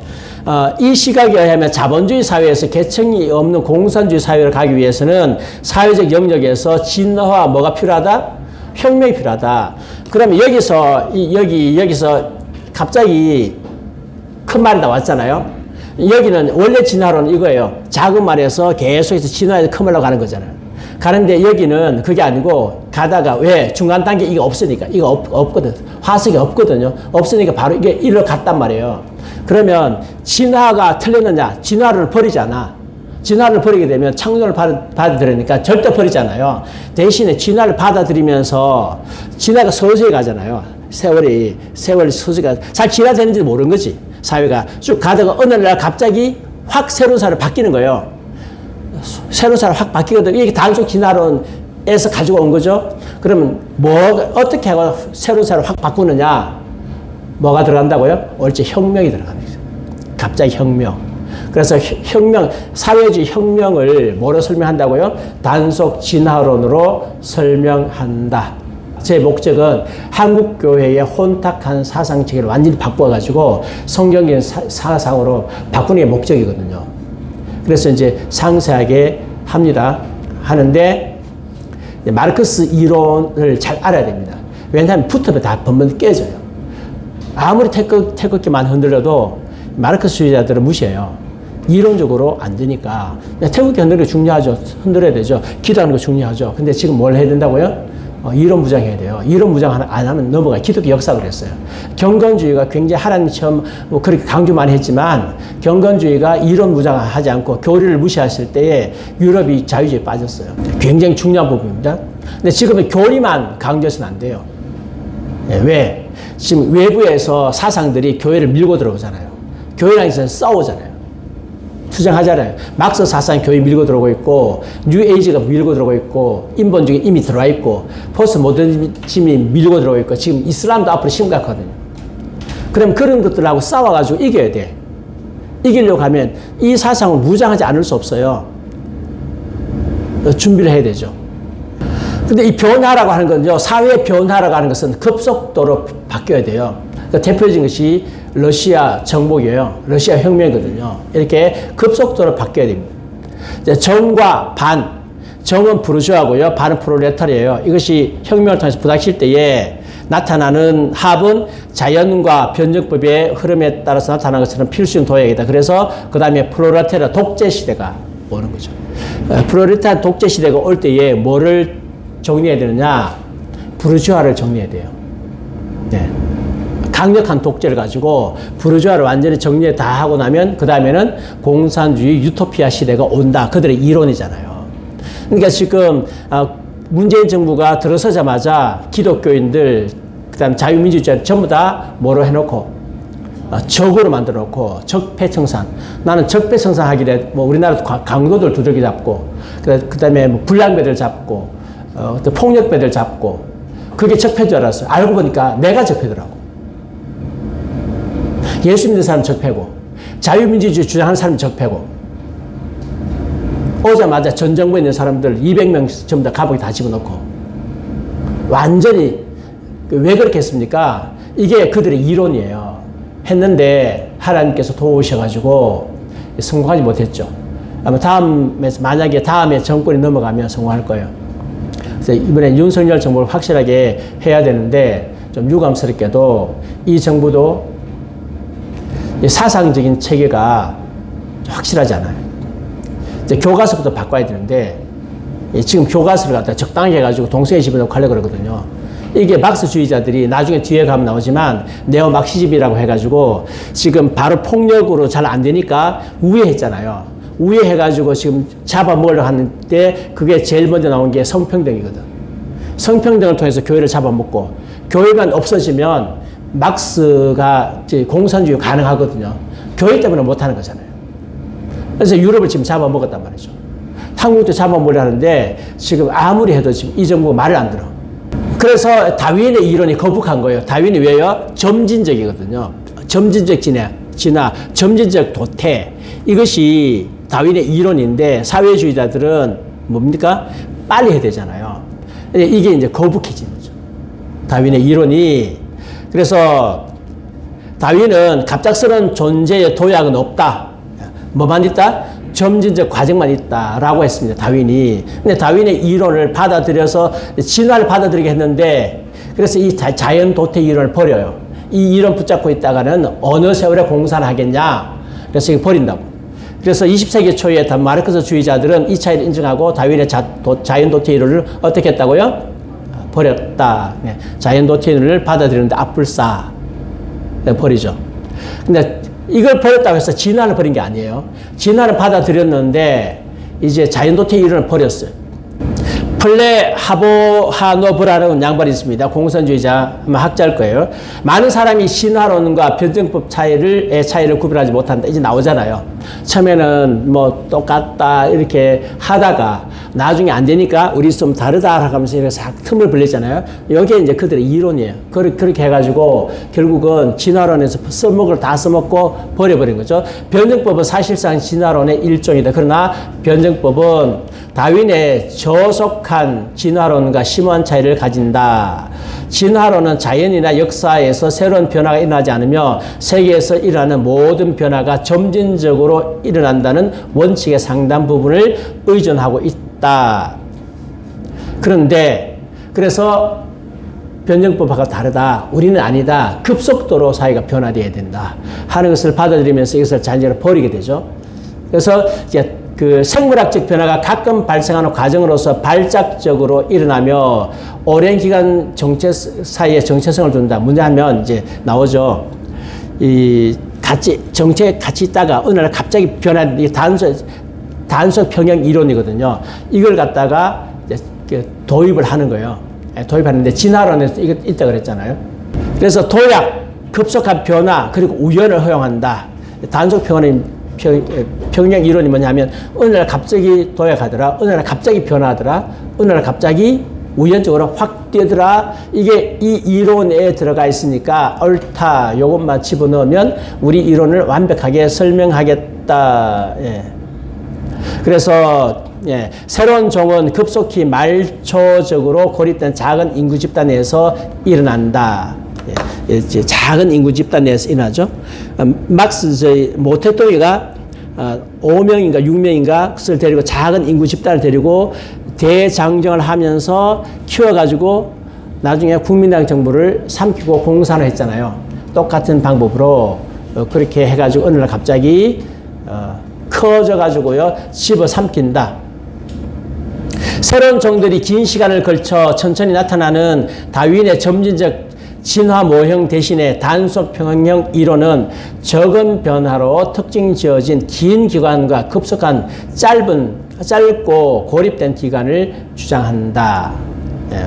Speaker 1: 이 시각에 의하면 자본주의 사회에서 계층이 없는 공산주의 사회를 가기 위해서는 사회적 영역에서 진화와 뭐가 필요하다? 혁명이 필요하다. 그러면 여기서 갑자기 큰 말이 나왔잖아요. 여기는 원래 진화론은 이거예요. 작은 말에서 계속해서 진화해서 큰 말로 가는 거잖아요. 가는데 여기는 그게 아니고 가다가 왜? 중간 단계 이거 없으니까. 이거 없거든. 화석이 없거든요. 없으니까 바로 이게 일로 갔단 말이에요. 그러면 진화가 틀렸느냐? 진화를 버리지 않아. 진화를 버리게 되면 창조를 받아들이니까 절대 버리잖아요. 대신에 진화를 받아들이면서 진화가 서서히 가잖아요. 세월이 서서히 가. 잘 진화되는지 모르는 거지. 사회가 쭉 가다가 어느 날 갑자기 확 새로운 사회로 바뀌는 거예요. 새로운 사회로 확 바뀌거든요. 이게 단속 진화론에서 가지고 온 거죠. 그러면 어떻게 하고 새로운 사회로 확 바꾸느냐? 뭐가 들어간다고요? 옳지, 혁명이 들어가는 거죠. 갑자기 혁명. 그래서 사회주의 혁명을 뭐로 설명한다고요? 단속 진화론으로 설명한다. 제 목적은 한국교회의 혼탁한 사상체계를 완전히 바꿔가지고 성경적인 사상으로 바꾸는 게 목적이거든요. 그래서 이제 상세하게 하는데, 마르크스 이론을 잘 알아야 됩니다. 왜냐하면 붙으면 다 번번 깨져요. 아무리 태극기만 흔들려도 마르크스주의자들은 무시해요. 이론적으로 안 되니까. 태극기 흔들는 게 중요하죠. 흔들어야 되죠. 기도하는 거 중요하죠. 근데 지금 뭘 해야 된다고요? 이론 무장해야 돼요. 이론 무장 안 하면 넘어가요. 기독교 역사가 그랬어요. 경건주의가 굉장히 하나님이 처음 그렇게 강조 많이 했지만, 경건주의가 이론 무장하지 않고 교리를 무시했을 때에 유럽이 자유주의에 빠졌어요. 굉장히 중요한 부분입니다. 근데 지금은 교리만 강조해서는 안 돼요. 왜? 지금 외부에서 사상들이 교회를 밀고 들어오잖아요. 교회랑 있어서 싸우잖아요. 투쟁하잖아요. 막스 사상이 교회 밀고 들어오고 있고, 뉴에이지가 밀고 들어오고 있고, 인본주의 이미 들어와 있고, 포스트 모더니즘이 밀고 들어오고 있고, 지금 이슬람도 앞으로 심각하거든요. 그럼 그런 것들하고 싸워가지고 이겨야 돼. 이기려고 하면 이 사상을 무장하지 않을 수 없어요. 준비를 해야 되죠. 근데 이 변화라고 하는 건요, 사회 변화라고 하는 것은 급속도로 바뀌어야 돼요. 그러니까 대표적인 것이 러시아 정복이에요. 러시아 혁명이거든요. 이렇게 급속도로 바뀌어야 됩니다. 정과 반, 정은 부르주아고요, 반은 프롤레타리아예요. 이것이 혁명을 통해서 부닥칠 때에 나타나는 합은 자연과 변정법의 흐름에 따라서 나타나는 것처럼 필수적 도약이다. 그래서 그 다음에 프롤레타리아 독재 시대가 오는 거죠. 프롤레타리아 독재 시대가 올 때에 뭐를 정리해야 되느냐? 부르주아를 정리해야 돼요. 네. 강력한 독재를 가지고 부르주아를 완전히 정리 다 하고 나면 그 다음에는 공산주의 유토피아 시대가 온다. 그들의 이론이잖아요. 그러니까 지금 문재인 정부가 들어서자마자 기독교인들, 그 다음 자유민주주의 전부 다 뭐로 해놓고 적으로 만들어 놓고 적폐청산. 나는 적폐청산 하길래 뭐 우리나라 강도들 두들겨 잡고, 그 다음에 뭐 불량배들 잡고, 또 폭력배들 잡고, 그게 적폐인 줄 알았어요. 알고 보니까 내가 적폐더라고. 예수 믿는 사람 적폐고, 자유민주주의 주장하는 사람이 적폐고, 오자마자 전 정부에 있는 사람들 200명 전부 다 감옥에 다 집어넣고, 완전히, 왜 그렇게 했습니까? 이게 그들의 이론이에요. 했는데, 하나님께서 도우셔가지고, 성공하지 못했죠. 아마 만약에 다음에 정권이 넘어가면 성공할 거예요. 그래서 이번에 윤석열 정부를 확실하게 해야 되는데, 좀 유감스럽게도 이 정부도 사상적인 체계가 확실하지 않아요. 이제 교과서부터 바꿔야 되는데, 지금 교과서를 갖다 적당히 해가지고 동성애 집어넣고 하려고 그러거든요. 이게 막스주의자들이 나중에 뒤에 가면 나오지만 네오막시즘이라고 해가지고 지금 바로 폭력으로 잘 안 되니까 우회했잖아요. 우회해가지고 지금 잡아먹으려고 하는데 그게 제일 먼저 나온 게 성평등이거든. 성평등을 통해서 교회를 잡아먹고, 교회만 없어지면 막스가 이제 공산주의 가능하거든요. 교회 때문에 못하는 거잖아요. 그래서 유럽을 지금 잡아먹었단 말이죠. 한국도 잡아먹으려 하는데 지금 아무리 해도 지금 이 정부가 말을 안 들어. 그래서 다윈의 이론이 거북한 거예요. 다윈이 왜요? 점진적이거든요. 점진적 진화, 점진적 도태. 이것이 다윈의 이론인데 사회주의자들은 뭡니까? 빨리 해야 되잖아요. 이게 이제 거북해지는 거죠. 다윈의 이론이. 그래서 다윈은 갑작스러운 존재의 도약은 없다. 뭐만 있다? 점진적 과정만 있다라고 했습니다. 다윈이. 근데 다윈의 이론을 받아들여서 진화를 받아들이게 했는데, 그래서 이 자연 도태 이론을 버려요. 이 이론 붙잡고 있다가는 어느 세월에 공산을 하겠냐. 그래서 이거 버린다고. 그래서 20세기 초에 마르크스 주의자들은 이 차이를 인정하고 다윈의 자연 도태 이론을 어떻게 했다고요? 버렸다. 자연 도태 이론을 받아들이는데 앞불싸. 버리죠. 근데 이걸 버렸다고 해서 진화를 버린 게 아니에요. 진화를 받아들였는데 이제 자연도태 이론을 버렸어요. 플레 하보하노브라는 양반이 있습니다. 공산주의자 아마 학자일 거예요. 많은 사람이 진화론과 변증법 차이를 구별하지 못한다. 이제 나오잖아요. 처음에는 뭐 똑같다 이렇게 하다가 나중에 안 되니까 우리 좀 다르다 하면서 이렇게 싹 틈을 벌렸잖아요. 여기에 이제 그들의 이론이에요. 그렇게 해가지고 결국은 진화론에서 써먹을 다 써먹고 버려버린 거죠. 변증법은 사실상 진화론의 일종이다. 그러나 변증법은 다윈의 저속한 진화론과 심오한 차이를 가진다. 진화론은 자연이나 역사에서 새로운 변화가 일어나지 않으며 세계에서 일어나는 모든 변화가 점진적으로 일어난다는 원칙의 상당 부분을 의존하고 있다. 그래서 변증법하고 다르다. 우리는 아니다. 급속도로 사회가 변화되어야 된다. 하는 것을 받아들이면서 이것을 자연적으로 버리게 되죠. 그래서 이제 그 생물학적 변화가 가끔 발생하는 과정으로서 발작적으로 일어나며 오랜 기간 사이에 정체성을 둔다. 뭐냐면 이제 나오죠. 정체에 같이 있다가 어느 날 갑자기 변한 이 단서 평형 이론이거든요. 이걸 갖다가 이제 도입을 하는 거예요. 도입하는데 진화론에서 이거 있다 그랬잖아요. 그래서 도약, 급속한 변화 그리고 우연을 허용한다. 단속 평형 이론이 뭐냐면 어느 날 갑자기 도약하더라. 어느 날 갑자기 변화하더라. 어느 날 갑자기 우연적으로 확 뛰더라. 이게 이 이론에 들어가 있으니까 옳다. 요것만 집어넣으면 우리 이론을 완벽하게 설명하겠다. 예. 그래서 새로운 종은 급속히 말초적으로 고립된 작은 인구 집단 내에서 일어난다. 작은 인구 집단 내에서 일어나죠. 모테토이가 5명인가 6명인가 를 데리고 작은 인구 집단을 데리고 대장정을 하면서 키워가지고 나중에 국민당 정부를 삼키고 공산화 했잖아요. 똑같은 방법으로 그렇게 해가지고 어느 날 갑자기 커져가지고요 집어삼킨다. 새로운 종들이 긴 시간을 걸쳐 천천히 나타나는 다윈의 점진적 진화 모형 대신에 단속 평형형 이론은 적은 변화로 특징 지어진 긴 기간과 급속한 짧고 고립된 기간을 주장한다.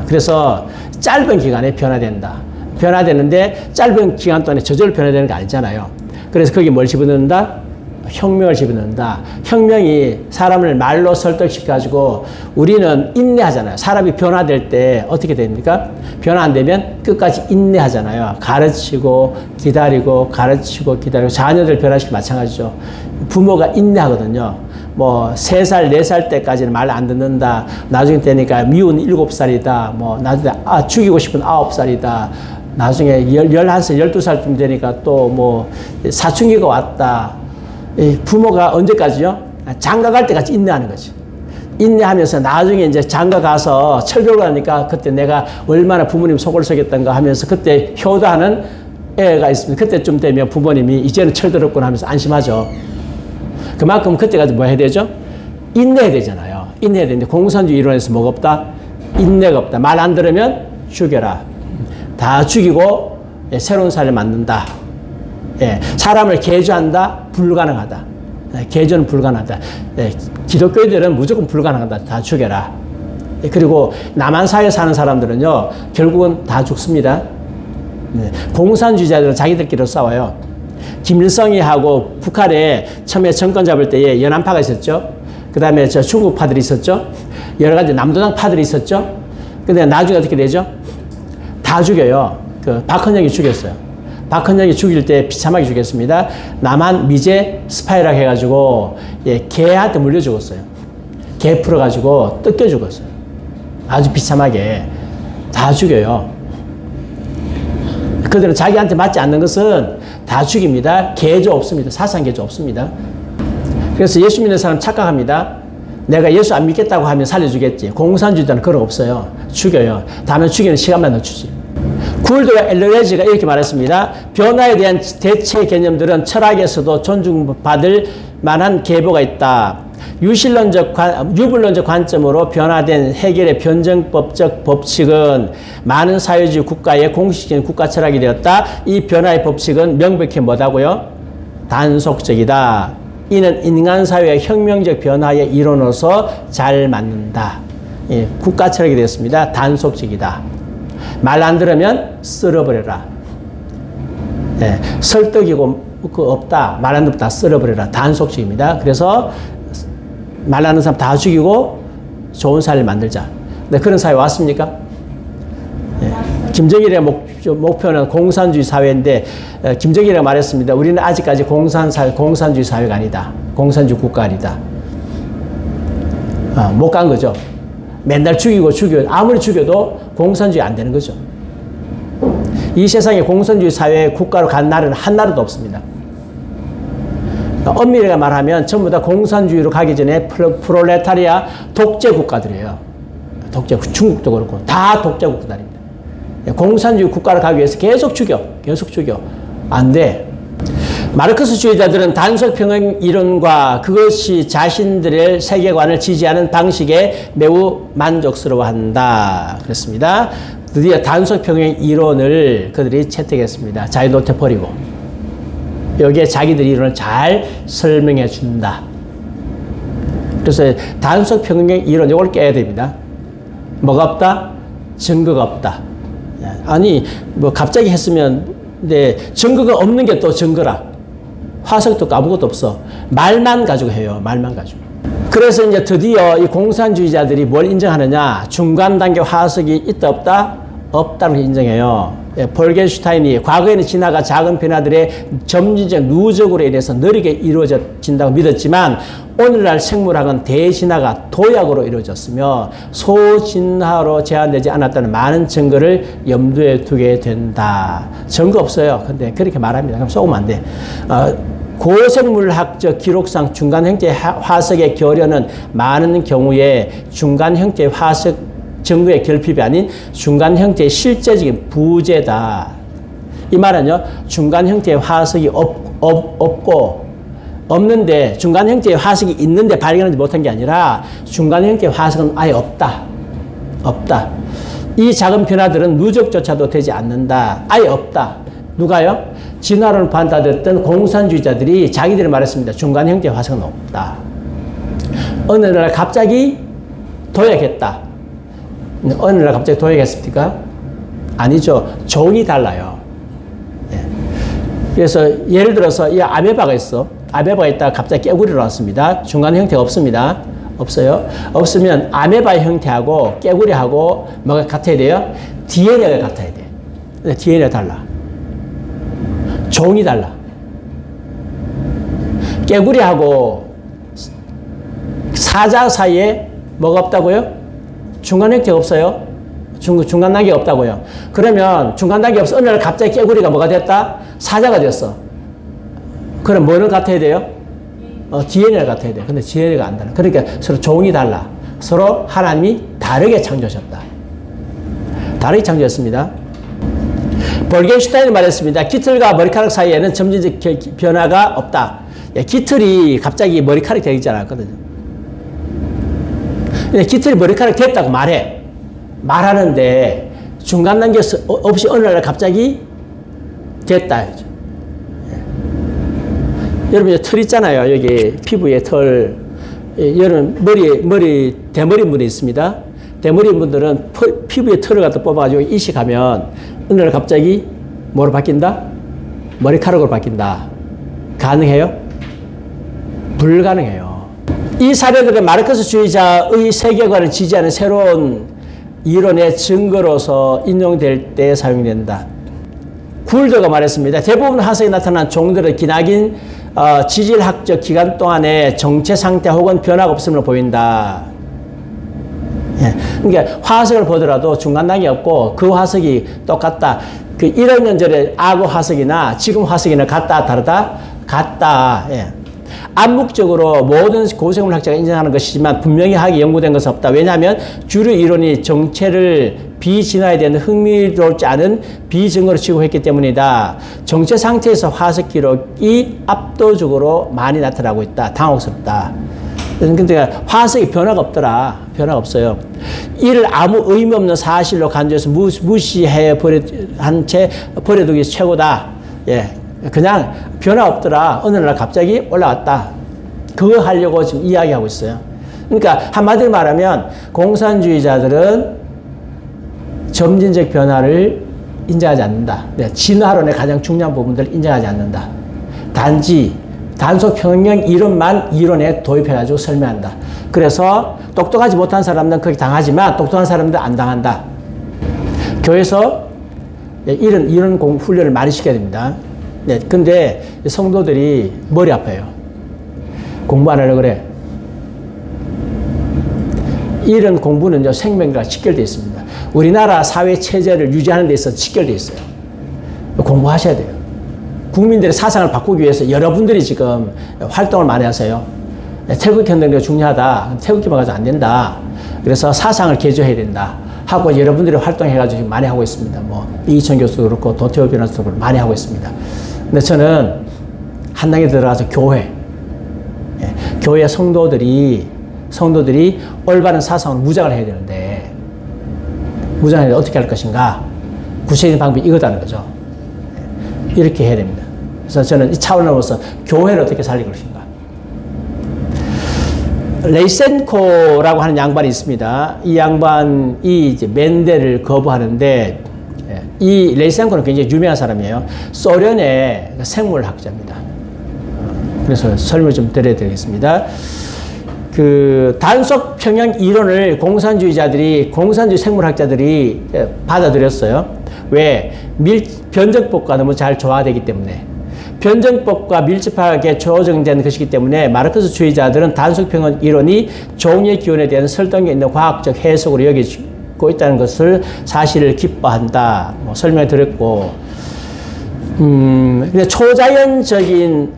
Speaker 1: 그래서 짧은 기간에 변화된다. 변화되는데 짧은 기간 동안에 저절로 변화되는 거 아니잖아요. 그래서 거기 뭘 집어넣는다? 혁명을 집어넣는다. 혁명이 사람을 말로 설득시켜가지고 우리는 인내하잖아요. 사람이 변화될 때 어떻게 됩니까? 변화 안 되면 끝까지 인내하잖아요. 가르치고 기다리고 가르치고 기다리고 자녀들 변화시키고 마찬가지죠. 부모가 인내하거든요. 뭐 3살, 4살 때까지는 말 안 듣는다. 나중에 되니까 미운 7살이다. 뭐 나중에 죽이고 싶은 9살이다. 나중에 11살, 12살쯤 되니까 또 뭐 사춘기가 왔다. 부모가 언제까지요? 장가 갈 때까지 인내하는 거지. 인내하면서 나중에 이제 장가 가서 철교를 하니까 그때 내가 얼마나 부모님 속을 속였던가 하면서 그때 효도하는 애가 있습니다. 그때쯤 되면 부모님이 이제는 철들었구나 하면서 안심하죠. 그만큼 그때까지 뭐 해야 되죠? 인내해야 되잖아요. 인내해야 되는데 공산주의 이론에서 뭐가 없다? 인내가 없다. 말 안 들으면 죽여라. 다 죽이고 새로운 사회를 만든다. 사람을 개조한다? 불가능하다. 개조는 불가능하다. 기독교인들은 무조건 불가능하다. 다 죽여라. 그리고 남한사회에 사는 사람들은요, 결국은 다 죽습니다. 공산주의자들은 자기들끼리 싸워요. 김일성이 하고 북한에 처음에 정권 잡을 때에 연안파가 있었죠. 그 다음에 저 중국파들이 있었죠. 여러 가지 남도당파들이 있었죠. 근데 나중에 어떻게 되죠? 다 죽여요. 박헌영이 죽였어요. 박헌영이 죽일 때 비참하게 죽였습니다. 남한 미제 스파이라고 해가지고 개한테 물려 죽었어요. 개 풀어가지고 뜯겨 죽었어요. 아주 비참하게 다 죽여요. 그들은 자기한테 맞지 않는 것은 다 죽입니다. 개조 없습니다. 사상 개조 없습니다. 그래서 예수 믿는 사람 착각합니다. 내가 예수 안 믿겠다고 하면 살려주겠지. 공산주의자는 그런 거 없어요. 죽여요. 다음에 죽이는 시간만 늦추지. 굴드와 엘레지가 이렇게 말했습니다. 변화에 대한 대체 개념들은 철학에서도 존중받을 만한 계보가 있다. 유불론적 관점으로 변화된 해결의 변증법적 법칙은 많은 사회주의 국가의 공식적인 국가 철학이 되었다. 이 변화의 법칙은 명백히 뭐다고요? 단속적이다. 이는 인간사회의 혁명적 변화의 이론으로서 잘 맞는다. 예, 국가 철학이 되었습니다. 단속적이다. 말 안 들으면 쓸어버려라. 예, 설득이고 없다. 말 안 듣다 쓸어버려라. 단속적입니다. 그래서 말 안 듣는 사람 다 죽이고 좋은 사회를 만들자. 네, 그런 사회 왔습니까? 예, 김정일의 목표는 공산주의 사회인데 김정일이가 말했습니다. 우리는 아직까지 공산주의 사회가 아니다. 공산주의 국가 아니다. 못 간 거죠. 맨날 죽이고 아무리 죽여도 공산주의 안 되는 거죠. 이 세상에 공산주의 사회 국가로 간 나라는 한 나라도 없습니다. 엄밀하게 말하면 전부 다 공산주의로 가기 전에 프롤레타리아 독재 국가들이에요. 독재, 중국도 그렇고 다 독재 국가들입니다. 공산주의 국가를 가기 위해서 계속 죽여. 안 돼. 마르크스주의자들은 단속평행 이론과 그것이 자신들의 세계관을 지지하는 방식에 매우 만족스러워한다. 그렇습니다. 드디어 단속평행 이론을 그들이 채택했습니다. 자기 노트 버리고. 여기에 자기들의 이론을 잘 설명해 준다. 그래서 단속평행 이론 이걸 깨야 됩니다. 뭐가 없다? 증거가 없다. 아니 뭐 갑자기 했으면 근데 증거가 없는 게 또 증거라. 화석도 아무것도 없어. 말만 가지고 해요. 말만 가지고. 그래서 이제 드디어 이 공산주의자들이 뭘 인정하느냐? 중간 단계 화석이 있다 없다? 없다고 인정해요. 폴겐슈타인이 과거에는 진화가 작은 변화들의 점진적 누적으로 인해서 느리게 이루어진다고 믿었지만 오늘날 생물학은 대진화가 도약으로 이루어졌으며 소진화로 제한되지 않았다는 많은 증거를 염두에 두게 된다. 증거 없어요. 근데 그렇게 말합니다. 그럼 속으면 안 돼. 고생물학적 기록상 중간 형태 화석의 결여는 많은 경우에 중간 형태 화석 증거의 결핍이 아닌 중간 형태의 실제적인 부재다. 이 말은요, 중간 형태의 화석이 없고, 없는데, 중간 형태의 화석이 있는데 발견하지 못한 게 아니라, 중간 형태의 화석은 아예 없다. 없다. 이 작은 변화들은 누적조차도 되지 않는다. 아예 없다. 누가요? 진화론을 반대했던 공산주의자들이 자기들이 말했습니다. 중간 형태의 화석은 없다. 어느 날 갑자기 도약했다. 어느 날 갑자기 도약했습니까? 아니죠. 종이 달라요. 예. 그래서 예를 들어서 이 아메바가 있어. 아메바가 있다가 갑자기 깨구리로 왔습니다. 중간 형태가 없습니다. 없어요. 없으면 아메바의 형태하고 깨구리하고 뭐가 같아야 돼요? DNA가 같아야 돼. 근데 DNA가 달라. 종이 달라. 깨구리하고 사자 사이에 뭐가 없다고요? 중간 형태가 없어요. 중간 단계가 없다고요. 그러면 중간 단계 없어. 어느 날 갑자기 깨구리가 뭐가 됐다? 사자가 됐어. 그럼 뭐는 같아야 돼요? DNA가 같아야 돼. 근데 DNA가 안 달라. 그러니까 서로 종이 달라. 서로 하나님이 다르게 창조하셨다. 다르게 창조했습니다. 볼겐슈타인이 말했습니다. 깃털과 머리카락 사이에는 점진적 변화가 없다. 깃털이 갑자기 머리카락이 되지 않았거든요. 근데 깃털이 머리카락 됐다고 말해. 말하는데 중간 단계 없이 어느 날 갑자기 됐다. 여러분, 털 있잖아요. 여기 피부에 털. 여러분, 대머리 분이 있습니다. 대머리 분들은 피부에 털을 갖다 뽑아가지고 이식하면 어느 날 갑자기 뭐로 바뀐다? 머리카락으로 바뀐다. 가능해요? 불가능해요. 이 사례들은 마르크스주의자의 세계관을 지지하는 새로운 이론의 증거로서 인용될 때 사용된다. 굴더가 말했습니다. 대부분 화석에 나타난 종들의 기나긴 지질학적 기간 동안에 정체 상태 혹은 변화가 없음을 보인다. 예. 그러니까 화석을 보더라도 중간 단계 없고 그 화석이 똑같다. 그 1억 년 전에 악어 화석이나 지금 화석이나 같다, 다르다? 같다. 예. 암묵적으로 모든 고생물학자가 인정하는 것이지만 분명히 하게 연구된 것은 없다. 왜냐하면 주류 이론이 정체를 비진화에 대한 흥미롭지 않은 비증거로 취급했기 때문이다. 정체 상태에서 화석 기록이 압도적으로 많이 나타나고 있다. 당혹스럽다. 근데 화석이 변화가 없더라. 변화가 없어요. 이를 아무 의미 없는 사실로 간주해서 무시해 한 채 버려두기 최고다. 예. 그냥 변화 없더라. 어느 날 갑자기 올라왔다. 그거 하려고 지금 이야기하고 있어요. 그러니까 한마디로 말하면 공산주의자들은 점진적 변화를 인정하지 않는다. 진화론의 가장 중요한 부분들을 인정하지 않는다. 단지 단속 평형 이론만 이론에 도입해가지고 설명한다. 그래서 똑똑하지 못한 사람들은 그렇게 당하지만 똑똑한 사람들은 안 당한다. 교회에서 이런 훈련을 많이 시켜야 됩니다. 네, 근데 성도들이 머리 아파요. 공부 안 하려고 그래. 이런 공부는요, 생명과 직결되어 있습니다. 우리나라 사회 체제를 유지하는 데 있어서 직결되어 있어요. 공부하셔야 돼요. 국민들의 사상을 바꾸기 위해서 여러분들이 지금 활동을 많이 하세요. 태극현대가 중요하다. 태극기만 가지고 안 된다. 그래서 사상을 개조해야 된다. 하고 여러분들이 활동해가지고 지금 많이 하고 있습니다. 뭐, 이희천 교수도 그렇고, 도태호 변호사도 그렇고, 많이 하고 있습니다. 근데 저는 한 단계 들어가서 교회 성도들이 올바른 사상을 무장을 해야 되는데, 무장을 어떻게 할 것인가? 구체적인 방법이 이거다는 거죠. 이렇게 해야 됩니다. 그래서 저는 이 차원을 넘어서 교회를 어떻게 살릴 것인가. 레이센코라고 하는 양반이 있습니다. 이 양반이 이제 맨델을 거부하는데, 이 레이센코는 굉장히 유명한 사람이에요. 소련의 생물학자입니다. 그래서 설명을 좀 드려야 되겠습니다. 그 단속 평형 이론을 공산주의 생물학자들이 받아들였어요. 왜? 변정법과 너무 잘 조화되기 때문에. 변정법과 밀접하게 조정된 것이기 때문에 마르크스주의자들은 단속 평형 이론이 종의 기원에 대한 설득력 있는 과학적 해석으로 여기고 있다는 것을 사실을 기뻐한다. 뭐 설명을 드렸고, 근데 초자연적인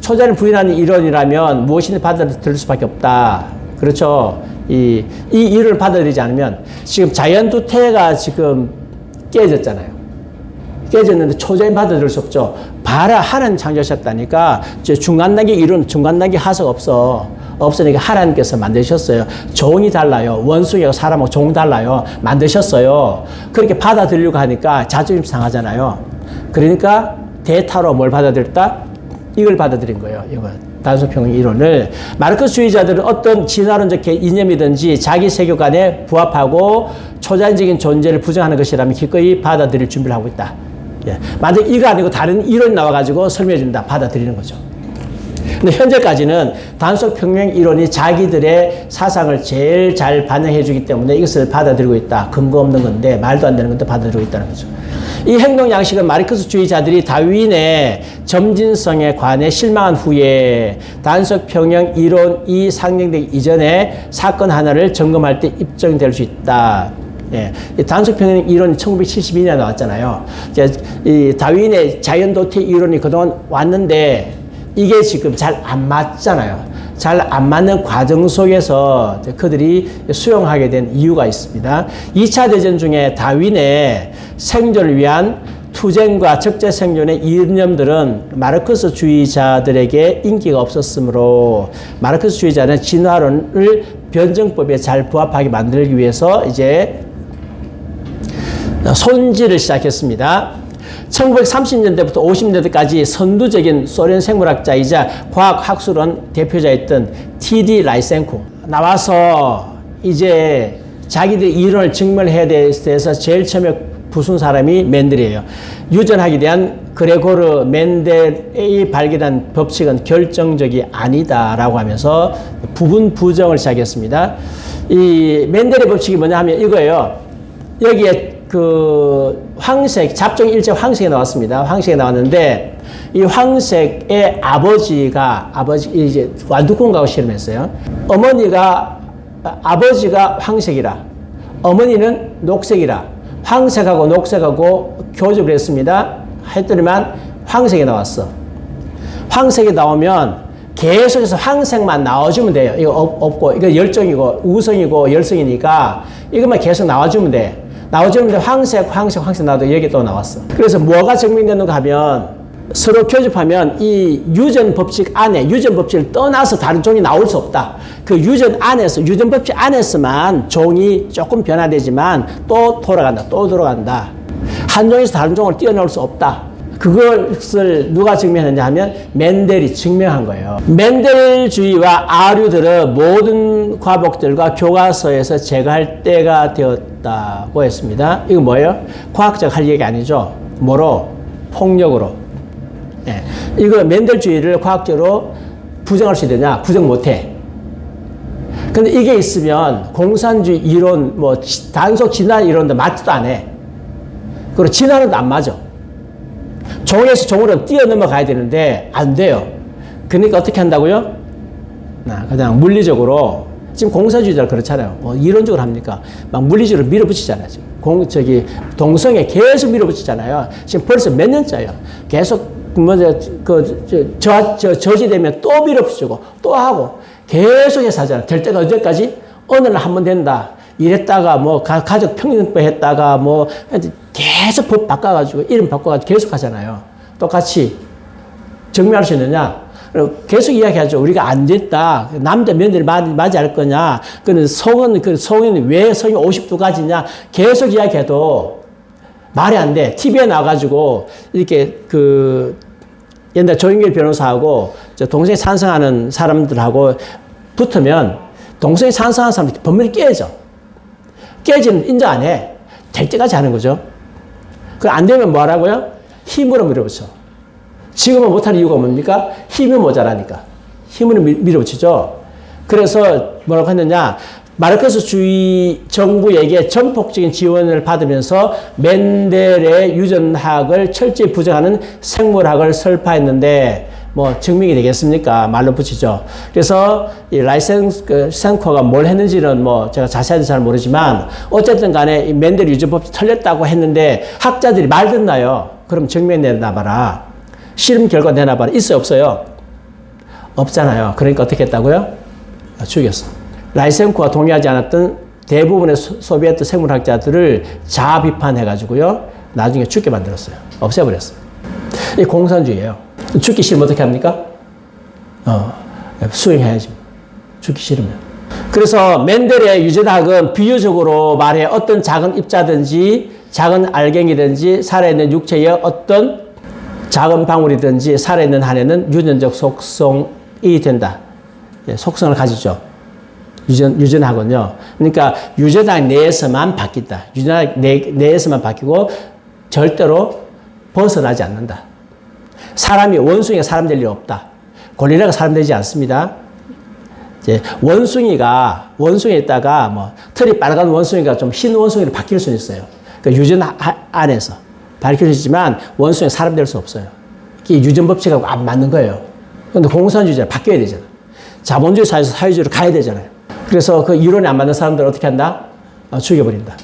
Speaker 1: 초자연을 부인하는 이론이라면 무엇이든 받아들일 수밖에 없다. 그렇죠. 이 이론을 받아들이지 않으면 지금 자연두태가 지금 깨졌잖아요. 깨졌는데 초자연 받아들일 수 없죠. 봐라, 하나님 창조하셨다니까. 중간 단계 이론, 중간 단계 하석 없으니까 하나님께서 만드셨어요. 종이 달라요. 원숭이하고 사람하고 종 달라요. 만드셨어요. 그렇게 받아들이려고 하니까 자존심 상하잖아요. 그러니까 대타로 뭘 받아들였다? 이걸 받아들인 거예요. 이거 단속평형 이론을. 마르크스주의자들은 어떤 진화론적 이념이든지 자기 세계관에 부합하고 초자연적인 존재를 부정하는 것이라면 기꺼이 받아들일 준비를 하고 있다. 예. 만약 이거 아니고 다른 이론이 나와가지고 설명해준다. 받아들이는 거죠. 근데 현재까지는 단속평형 이론이 자기들의 사상을 제일 잘 반영해주기 때문에 이것을 받아들이고 있다. 근거 없는 건데, 말도 안 되는 건데 받아들이고 있다는 거죠. 이 행동 양식은 마르크스주의자들이 다윈의 점진성에 관해 실망한 후에 단속평형 이론이 상정되기 이전에 사건 하나를 점검할 때 입증될 수 있다. 예, 단속평형 이론이 1972년에 나왔잖아요. 이 다윈의 자연도태 이론이 그동안 왔는데 이게 지금 잘 안 맞잖아요. 잘 안 맞는 과정 속에서 그들이 수용하게 된 이유가 있습니다. 2차 대전 중에 다윈의 생존을 위한 투쟁과 적재 생존의 이념들은 마르크스주의자들에게 인기가 없었으므로 마르크스주의자는 진화론을 변정법에 잘 부합하게 만들기 위해서 이제 손질을 시작했습니다. 1930년대부터 50년대까지 선두적인 소련 생물학자이자 과학학술원 대표자였던 T.D. 라이센코 나와서 이제 자기들의 이론을 증명해야 돼서 제일 처음에 부순 사람이 맨델이에요. 유전학에 대한 그레고르 맨델이 발견한 법칙은 결정적이 아니다라고 하면서 부분 부정을 시작했습니다. 이 맨델의 법칙이 뭐냐 하면 이거예요. 여기에 그 황색, 잡종 일제 황색이 나왔습니다. 황색이 나왔는데 이 황색의 아버지가 이제 완두콩하고 실험했어요. 아버지가 황색이라, 어머니는 녹색이라, 황색하고 녹색하고 교집을 했습니다. 했더니만 황색이 나왔어. 황색이 나오면 계속해서 황색만 나와주면 돼요. 이거 없고, 이거 열정이고 우성이고 열성이니까 이것만 계속 나와주면 돼. 나와주는데 황색 나와도 여기 또 나왔어. 그래서 뭐가 증명되는가 하면 서로 교집하면 이 유전 법칙 안에, 유전 법칙을 떠나서 다른 종이 나올 수 없다. 그 유전 법칙 안에서만 종이 조금 변화되지만 또 돌아간다. 한 종에서 다른 종을 뛰어넘을 수 없다. 그것을 누가 증명했느냐 하면 멘델이 증명한 거예요. 멘델주의와 아류들의 모든 과목들과 교과서에서 제거할 때가 되었다고 했습니다. 이거 뭐예요? 과학적 할 얘기 아니죠. 뭐로? 폭력으로. 네. 이거 멘델주의를 과학적으로 부정할 수 있느냐? 부정 못해. 근데 이게 있으면 공산주의 이론, 뭐 단속 진화 이론도 맞지도 않아. 그리고 진화론도 안 맞아. 종에서 종으로 뛰어넘어가야 되는데 안 돼요. 그러니까 어떻게 한다고요? 그냥 물리적으로 지금 공산주의자들 그렇잖아요. 뭐 이론적으로 합니까? 막 물리적으로 밀어붙이잖아요. 지금 동성애 계속 밀어붙이잖아요. 지금 벌써 몇 년째예요. 계속 저지되면 또 밀어붙이고 또 하고 계속해서 하잖아요. 될 때가 언제까지? 어느 날 한 번 된다. 이랬다가 뭐 가족 평등법 했다가 뭐 계속 법 바꿔가지고 이름 바꿔가지고 계속 하잖아요. 똑같이 증명할 수 있느냐? 계속 이야기하죠. 우리가 안 됐다. 남자 며느리 맞이할 거냐? 그는 성은 왜 성이 52가지냐? 계속 이야기해도 말이 안 돼. TV에 나와가지고 이렇게 옛날 조인길 변호사하고 동성애 찬성하는 사람들하고 붙으면 동성애 찬성하는 사람들이 법률이 깨져. 깨지면 인정 안 해. 될 때까지 하는 거죠. 그 안 되면 뭐 하라고요? 힘으로 밀어붙여. 지금은 못하는 이유가 뭡니까? 힘이 모자라니까. 힘으로 밀어붙이죠. 그래서 뭐라고 했느냐? 마르크스주의 정부에게 전폭적인 지원을 받으면서 멘델의 유전학을 철저히 부정하는 생물학을 설파했는데 뭐 증명이 되겠습니까? 말로 붙이죠. 그래서 이 라이센코가 뭘 했는지는 뭐 제가 자세하게 잘 모르지만 어쨌든 간에 이 멘델 유전법이 틀렸다고 했는데 학자들이 말 듣나요? 그럼 증명 내놔봐라. 실험 결과 내놔봐라. 있어요? 없어요? 없잖아요. 그러니까 어떻게 했다고요? 죽였어. 라이센코가 동의하지 않았던 대부분의 소비에트 생물학자들을 자아 비판해가지고요. 나중에 죽게 만들었어요. 없애버렸어요. 이 공산주의예요. 죽기 싫으면 어떻게 합니까? 수행해야지. 죽기 싫으면. 그래서 멘델의 유전학은 비유적으로 말해 어떤 작은 입자든지 작은 알갱이든지 살아있는 육체의 어떤 작은 방울이든지 살아있는 한에는 유전적 속성이 된다. 속성을 가지죠. 유전학은요. 그러니까 유전학 내에서만 바뀐다. 유전학 내에서만 바뀌고 절대로 벗어나지 않는다. 원숭이가 사람 될 일 없다. 고릴라가 사람 되지 않습니다. 이제 원숭이에 있다가 뭐 털이 빨간 원숭이가 좀 흰 원숭이로 바뀔 수는 있어요. 그 유전 안에서 밝힐 수 있지만 원숭이가 사람 될 수 없어요. 이게 유전 법칙하고 안 맞는 거예요. 그런데 공산주의자 바뀌어야 되잖아. 자본주의 사회에서 사회주의로 가야 되잖아요. 그래서 그 이론에 안 맞는 사람들을 어떻게 한다? 죽여버린다.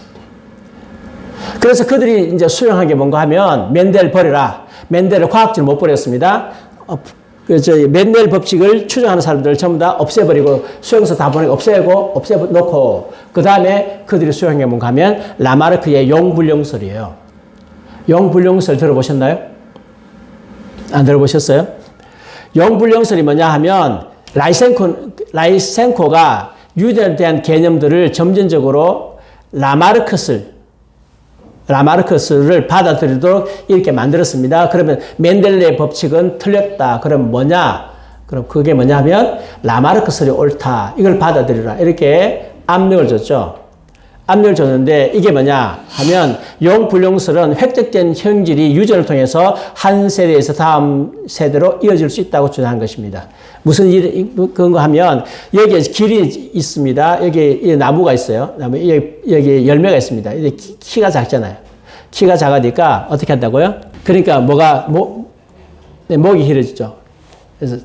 Speaker 1: 그래서 그들이 이제 수용한 게 뭔가 하면 멘델 버려라. 멘델을 과학적으로 못 버렸습니다. 멘델 법칙을 추정하는 사람들을 전부 다 없애버리고 수용소 다 보내고 없애놓고 그 다음에 그들이 수용한 게 뭔가 하면 라마르크의 용불용설이에요. 용불용설 들어보셨나요? 안 들어보셨어요? 용불용설이 뭐냐 하면 라이센코가 유전에 대한 개념들을 점진적으로 라마르크스를 받아들이도록 이렇게 만들었습니다. 그러면 멘델레의 법칙은 틀렸다. 그럼 뭐냐? 그럼 그게 뭐냐 하면 라마르크스이 옳다. 이걸 받아들이라. 이렇게 압력을 줬죠. 압력을 줬는데 이게 뭐냐 하면 용불용설은 획득된 형질이 유전을 통해서 한 세대에서 다음 세대로 이어질 수 있다고 주장한 것입니다. 무슨 그런가 하면 여기에 길이 있습니다. 여기 나무가 있어요. 여기 열매가 있습니다. 키가 작잖아요. 키가 작으니까 어떻게 한다고요? 그러니까 목이 길어지죠. 그래서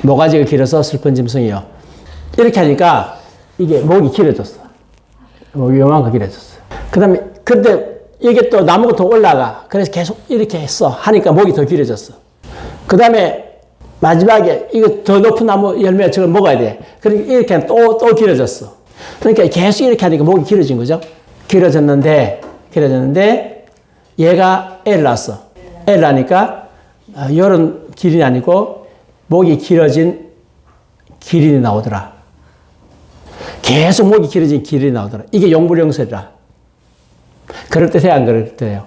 Speaker 1: 모가지가 길어서 슬픈 짐승이요. 이렇게 하니까 이게 목이 길어졌어. 목이 요만큼 길어졌어. 근데 이게 또 나무가 더 올라가. 그래서 계속 이렇게 했어. 하니까 목이 더 길어졌어. 그 다음에 마지막에 이거 더 높은 나무 열매 저걸 먹어야 돼. 그러니까 이렇게 하면 또 길어졌어. 그러니까 계속 이렇게 하니까 목이 길어진 거죠. 길어졌는데 얘가 애를 낳았어. 애를 낳으니까 이런 기린이 아니고 목이 길어진 기린이 나오더라. 계속 목이 길어진 기린이 나오더라. 이게 용불용설이라. 그럴 듯해요, 안 그럴 듯해요?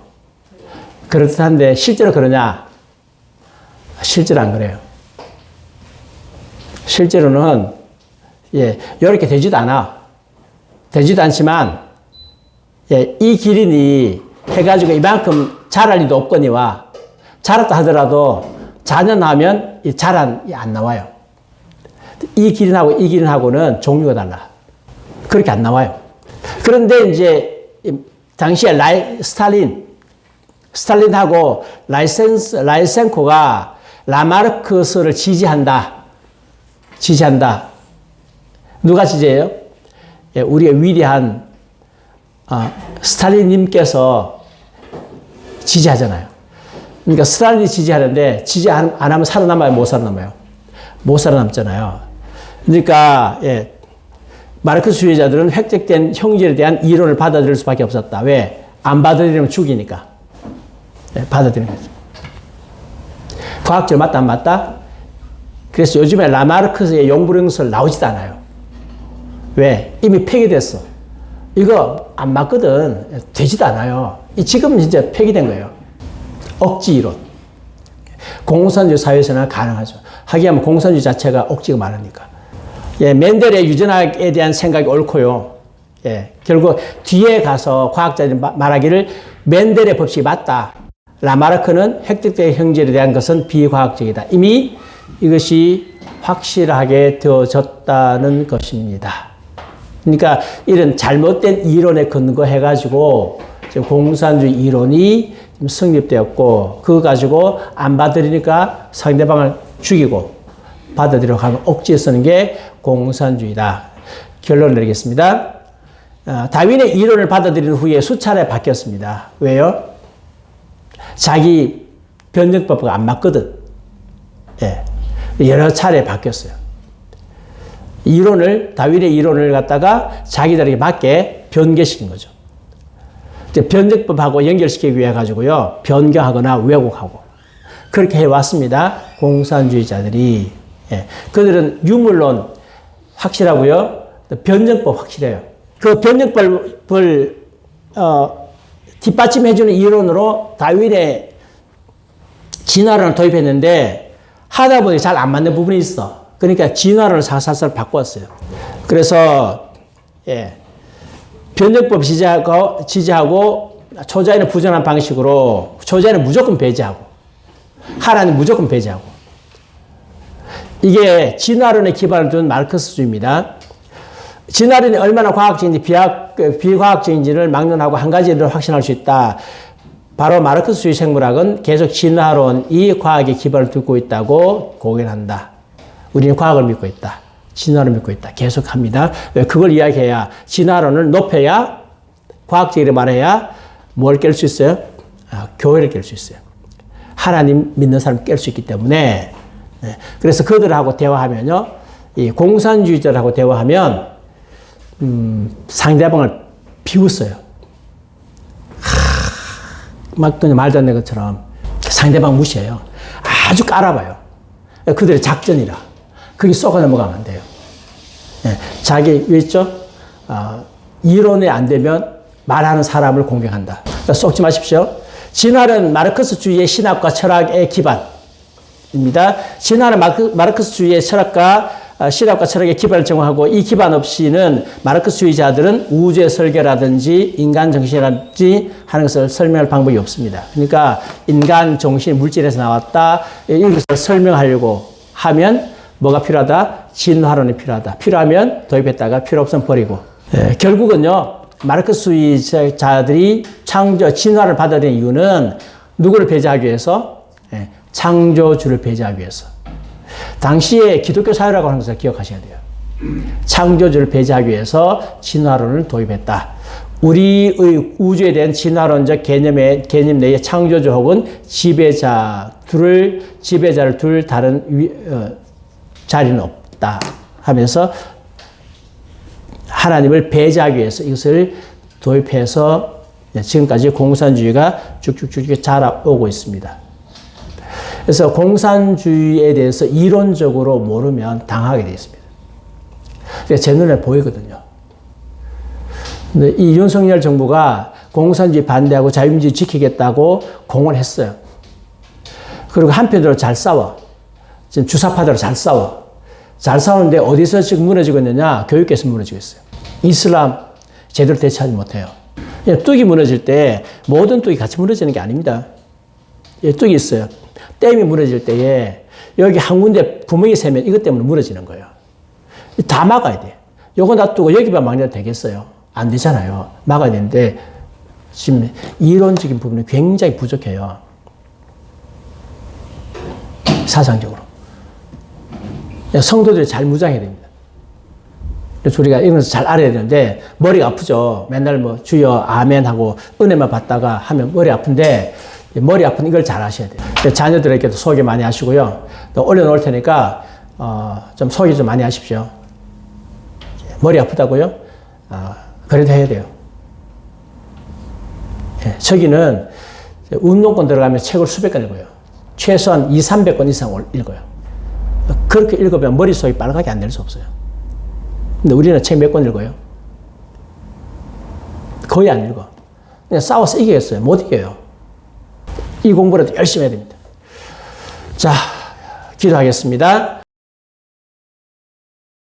Speaker 1: 그렇듯한데 실제로 그러냐? 실제로 안 그래요. 실제로는 이렇게 되지도 않아. 되지도 않지만 이 기린이 해가지고 이만큼 자랄 리도 없거니와 자랐다 하더라도 자년하면 이 자란이 안 나와요. 이 기린하고 이 기린하고는 종류가 달라. 그렇게 안 나와요. 그런데 이제 당시에 스탈린하고 라이센코가 라마르크스를 지지한다. 누가 지지해요? 우리의 위대한 스탈린님께서 지지하잖아요. 그러니까 스탈린이 지지하는데 지지 안 하면 살아남아요? 못 살아남아요? 못 살아남잖아요. 그러니까 마르크스주의자들은 획득된 형질에 대한 이론을 받아들일 수밖에 없었다. 왜? 안 받아들이면 죽이니까. 받아들이는 거죠. 과학적으로 맞다 안 맞다? 그래서 요즘에 라마르크스의 용불응설 나오지도 않아요. 왜? 이미 폐기됐어. 이거 안 맞거든. 되지도 않아요. 지금 이제 폐기된 거예요. 억지 이론. 공산주의 사회에서는 가능하죠. 하기야면 공산주의 자체가 억지가 많으니까. 멘델의 유전학에 대한 생각이 옳고요. 결국 뒤에 가서 과학자들이 말하기를 멘델의 법칙이 맞다. 라마르크는 획득된 형질에 대한 것은 비과학적이다. 이미 이것이 확실하게 되어졌다는 것입니다. 그러니까 이런 잘못된 이론에 근거해가지고 공산주의 이론이 성립되었고 그거 가지고 안 받아들이니까 상대방을 죽이고 받아들이려고 하면 억지에 쓰는 게 공산주의다. 결론을 내리겠습니다. 다윈의 이론을 받아들인 후에 수차례 바뀌었습니다. 왜요? 자기 변증법과 안 맞거든. 여러 차례 바뀌었어요. 다윈의 이론을 갖다가 자기들에게 맞게 변개시킨 거죠. 변증법하고 연결시키기 위해 가지고요, 변경하거나 왜곡하고 그렇게 해왔습니다. 공산주의자들이. 그들은 유물론 확실하고요, 변증법 확실해요. 그 변증법을 뒷받침해주는 이론으로 다윈의 진화론을 도입했는데 하다 보니 잘 안 맞는 부분이 있어. 그러니까 진화론을 살살 바꿨어요. 그래서 변증법 지지하고 초자연을 부정한 방식으로 초자연을 무조건 배제하고 하나님 무조건 배제하고 이게 진화론에 기반을 둔 마르크스주의입니다. 진화론이 얼마나 과학적인지 비과학적인지를 막론하고 한 가지를 확신할 수 있다. 바로 마르크스주의 생물학은 계속 진화론이 과학의 기반을 두고 있다고 공언한다. 우리는 과학을 믿고 있다. 진화를 믿고 있다. 계속합니다. 그걸 이야기해야 진화론을 높여야 과학적으로 말해야 뭘 깰 수 있어요? 교회를 깰 수 있어요. 하나님 믿는 사람을 깰 수 있기 때문에 그래서 그들하고 대화하면요, 이 공산주의자들하고 대화하면 상대방을 비웃어요. 막 그냥 말도 안 되는 것처럼 상대방 무시해요. 아주 깔아봐요. 그들의 작전이라. 그게 쏘가 넘어가면 안 돼요. 자기 왜 있죠? 이론이 안 되면 말하는 사람을 공격한다. 그러니까 쏘지 마십시오. 진화는 마르크스주의의 신학과 철학의 기반입니다. 진화는 마르크스주의의 철학과 신학과 철학의 기반을 제공하고 이 기반 없이는 마르크스주의자들은 우주의 설계라든지 인간 정신이라든지 하는 것을 설명할 방법이 없습니다. 그러니까 인간 정신이 물질에서 나왔다. 이것을 설명하려고 하면 뭐가 필요하다? 진화론이 필요하다. 필요하면 도입했다가 필요 없으면 버리고. 결국은요, 마르크스주의자들이 진화를 받아들인 이유는 누구를 배제하기 위해서? 창조주를 배제하기 위해서. 당시에 기독교 사회라고 하는 것을 기억하셔야 돼요. 창조주를 배제하기 위해서 진화론을 도입했다. 우리의 우주에 대한 진화론적 개념 내에 창조주 혹은 지배자를 둘 다른 자리는 없다 하면서 하나님을 배제하기 위해서 이것을 도입해서 지금까지 공산주의가 쭉쭉쭉 자라오고 있습니다. 그래서 공산주의에 대해서 이론적으로 모르면 당하게 되어 있습니다. 제 눈에 보이거든요. 근데 이 윤석열 정부가 공산주의 반대하고 자유민주주의 지키겠다고 공을 했어요. 그리고 한편으로 잘 싸워. 지금 주사파들로 잘 싸워. 잘 싸우는데 어디서 지금 무너지고 있느냐? 교육계에서 무너지고 있어요. 이슬람 제대로 대처하지 못해요. 뚝이 무너질 때 모든 뚝이 같이 무너지는 게 아닙니다. 뚝이 있어요. 댐이 무너질 때에 여기 한 군데 구멍이 새면 이것 때문에 무너지는 거예요. 다 막아야 돼. 요거 놔두고 여기만 막내도 되겠어요? 안 되잖아요. 막아야 되는데 지금 이론적인 부분이 굉장히 부족해요. 사상적으로. 성도들이 잘 무장해야 됩니다. 그래서 우리가 이런 것을 잘 알아야 되는데 머리가 아프죠. 맨날 뭐 주여 아멘 하고 은혜만 받다가 하면 머리 아픈데 머리 아픈 이걸 잘 하셔야 돼요. 자녀들에게도 소개 많이 하시고요. 또 올려놓을 테니까 좀 소개 좀 많이 하십시오. 머리 아프다고요? 그래도 해야 돼요. 저기는 운동권 들어가면 책을 수백 권 읽어요. 최소한 200~300권 이상 읽어요. 그렇게 읽으면 머릿속이 빨갛게 안 될 수 없어요. 근데 우리는 책 몇 권 읽어요? 거의 안 읽어. 그냥 싸워서 이기겠어요? 못 이겨요. 이 공부라도 열심히 해야 됩니다. 자, 기도하겠습니다.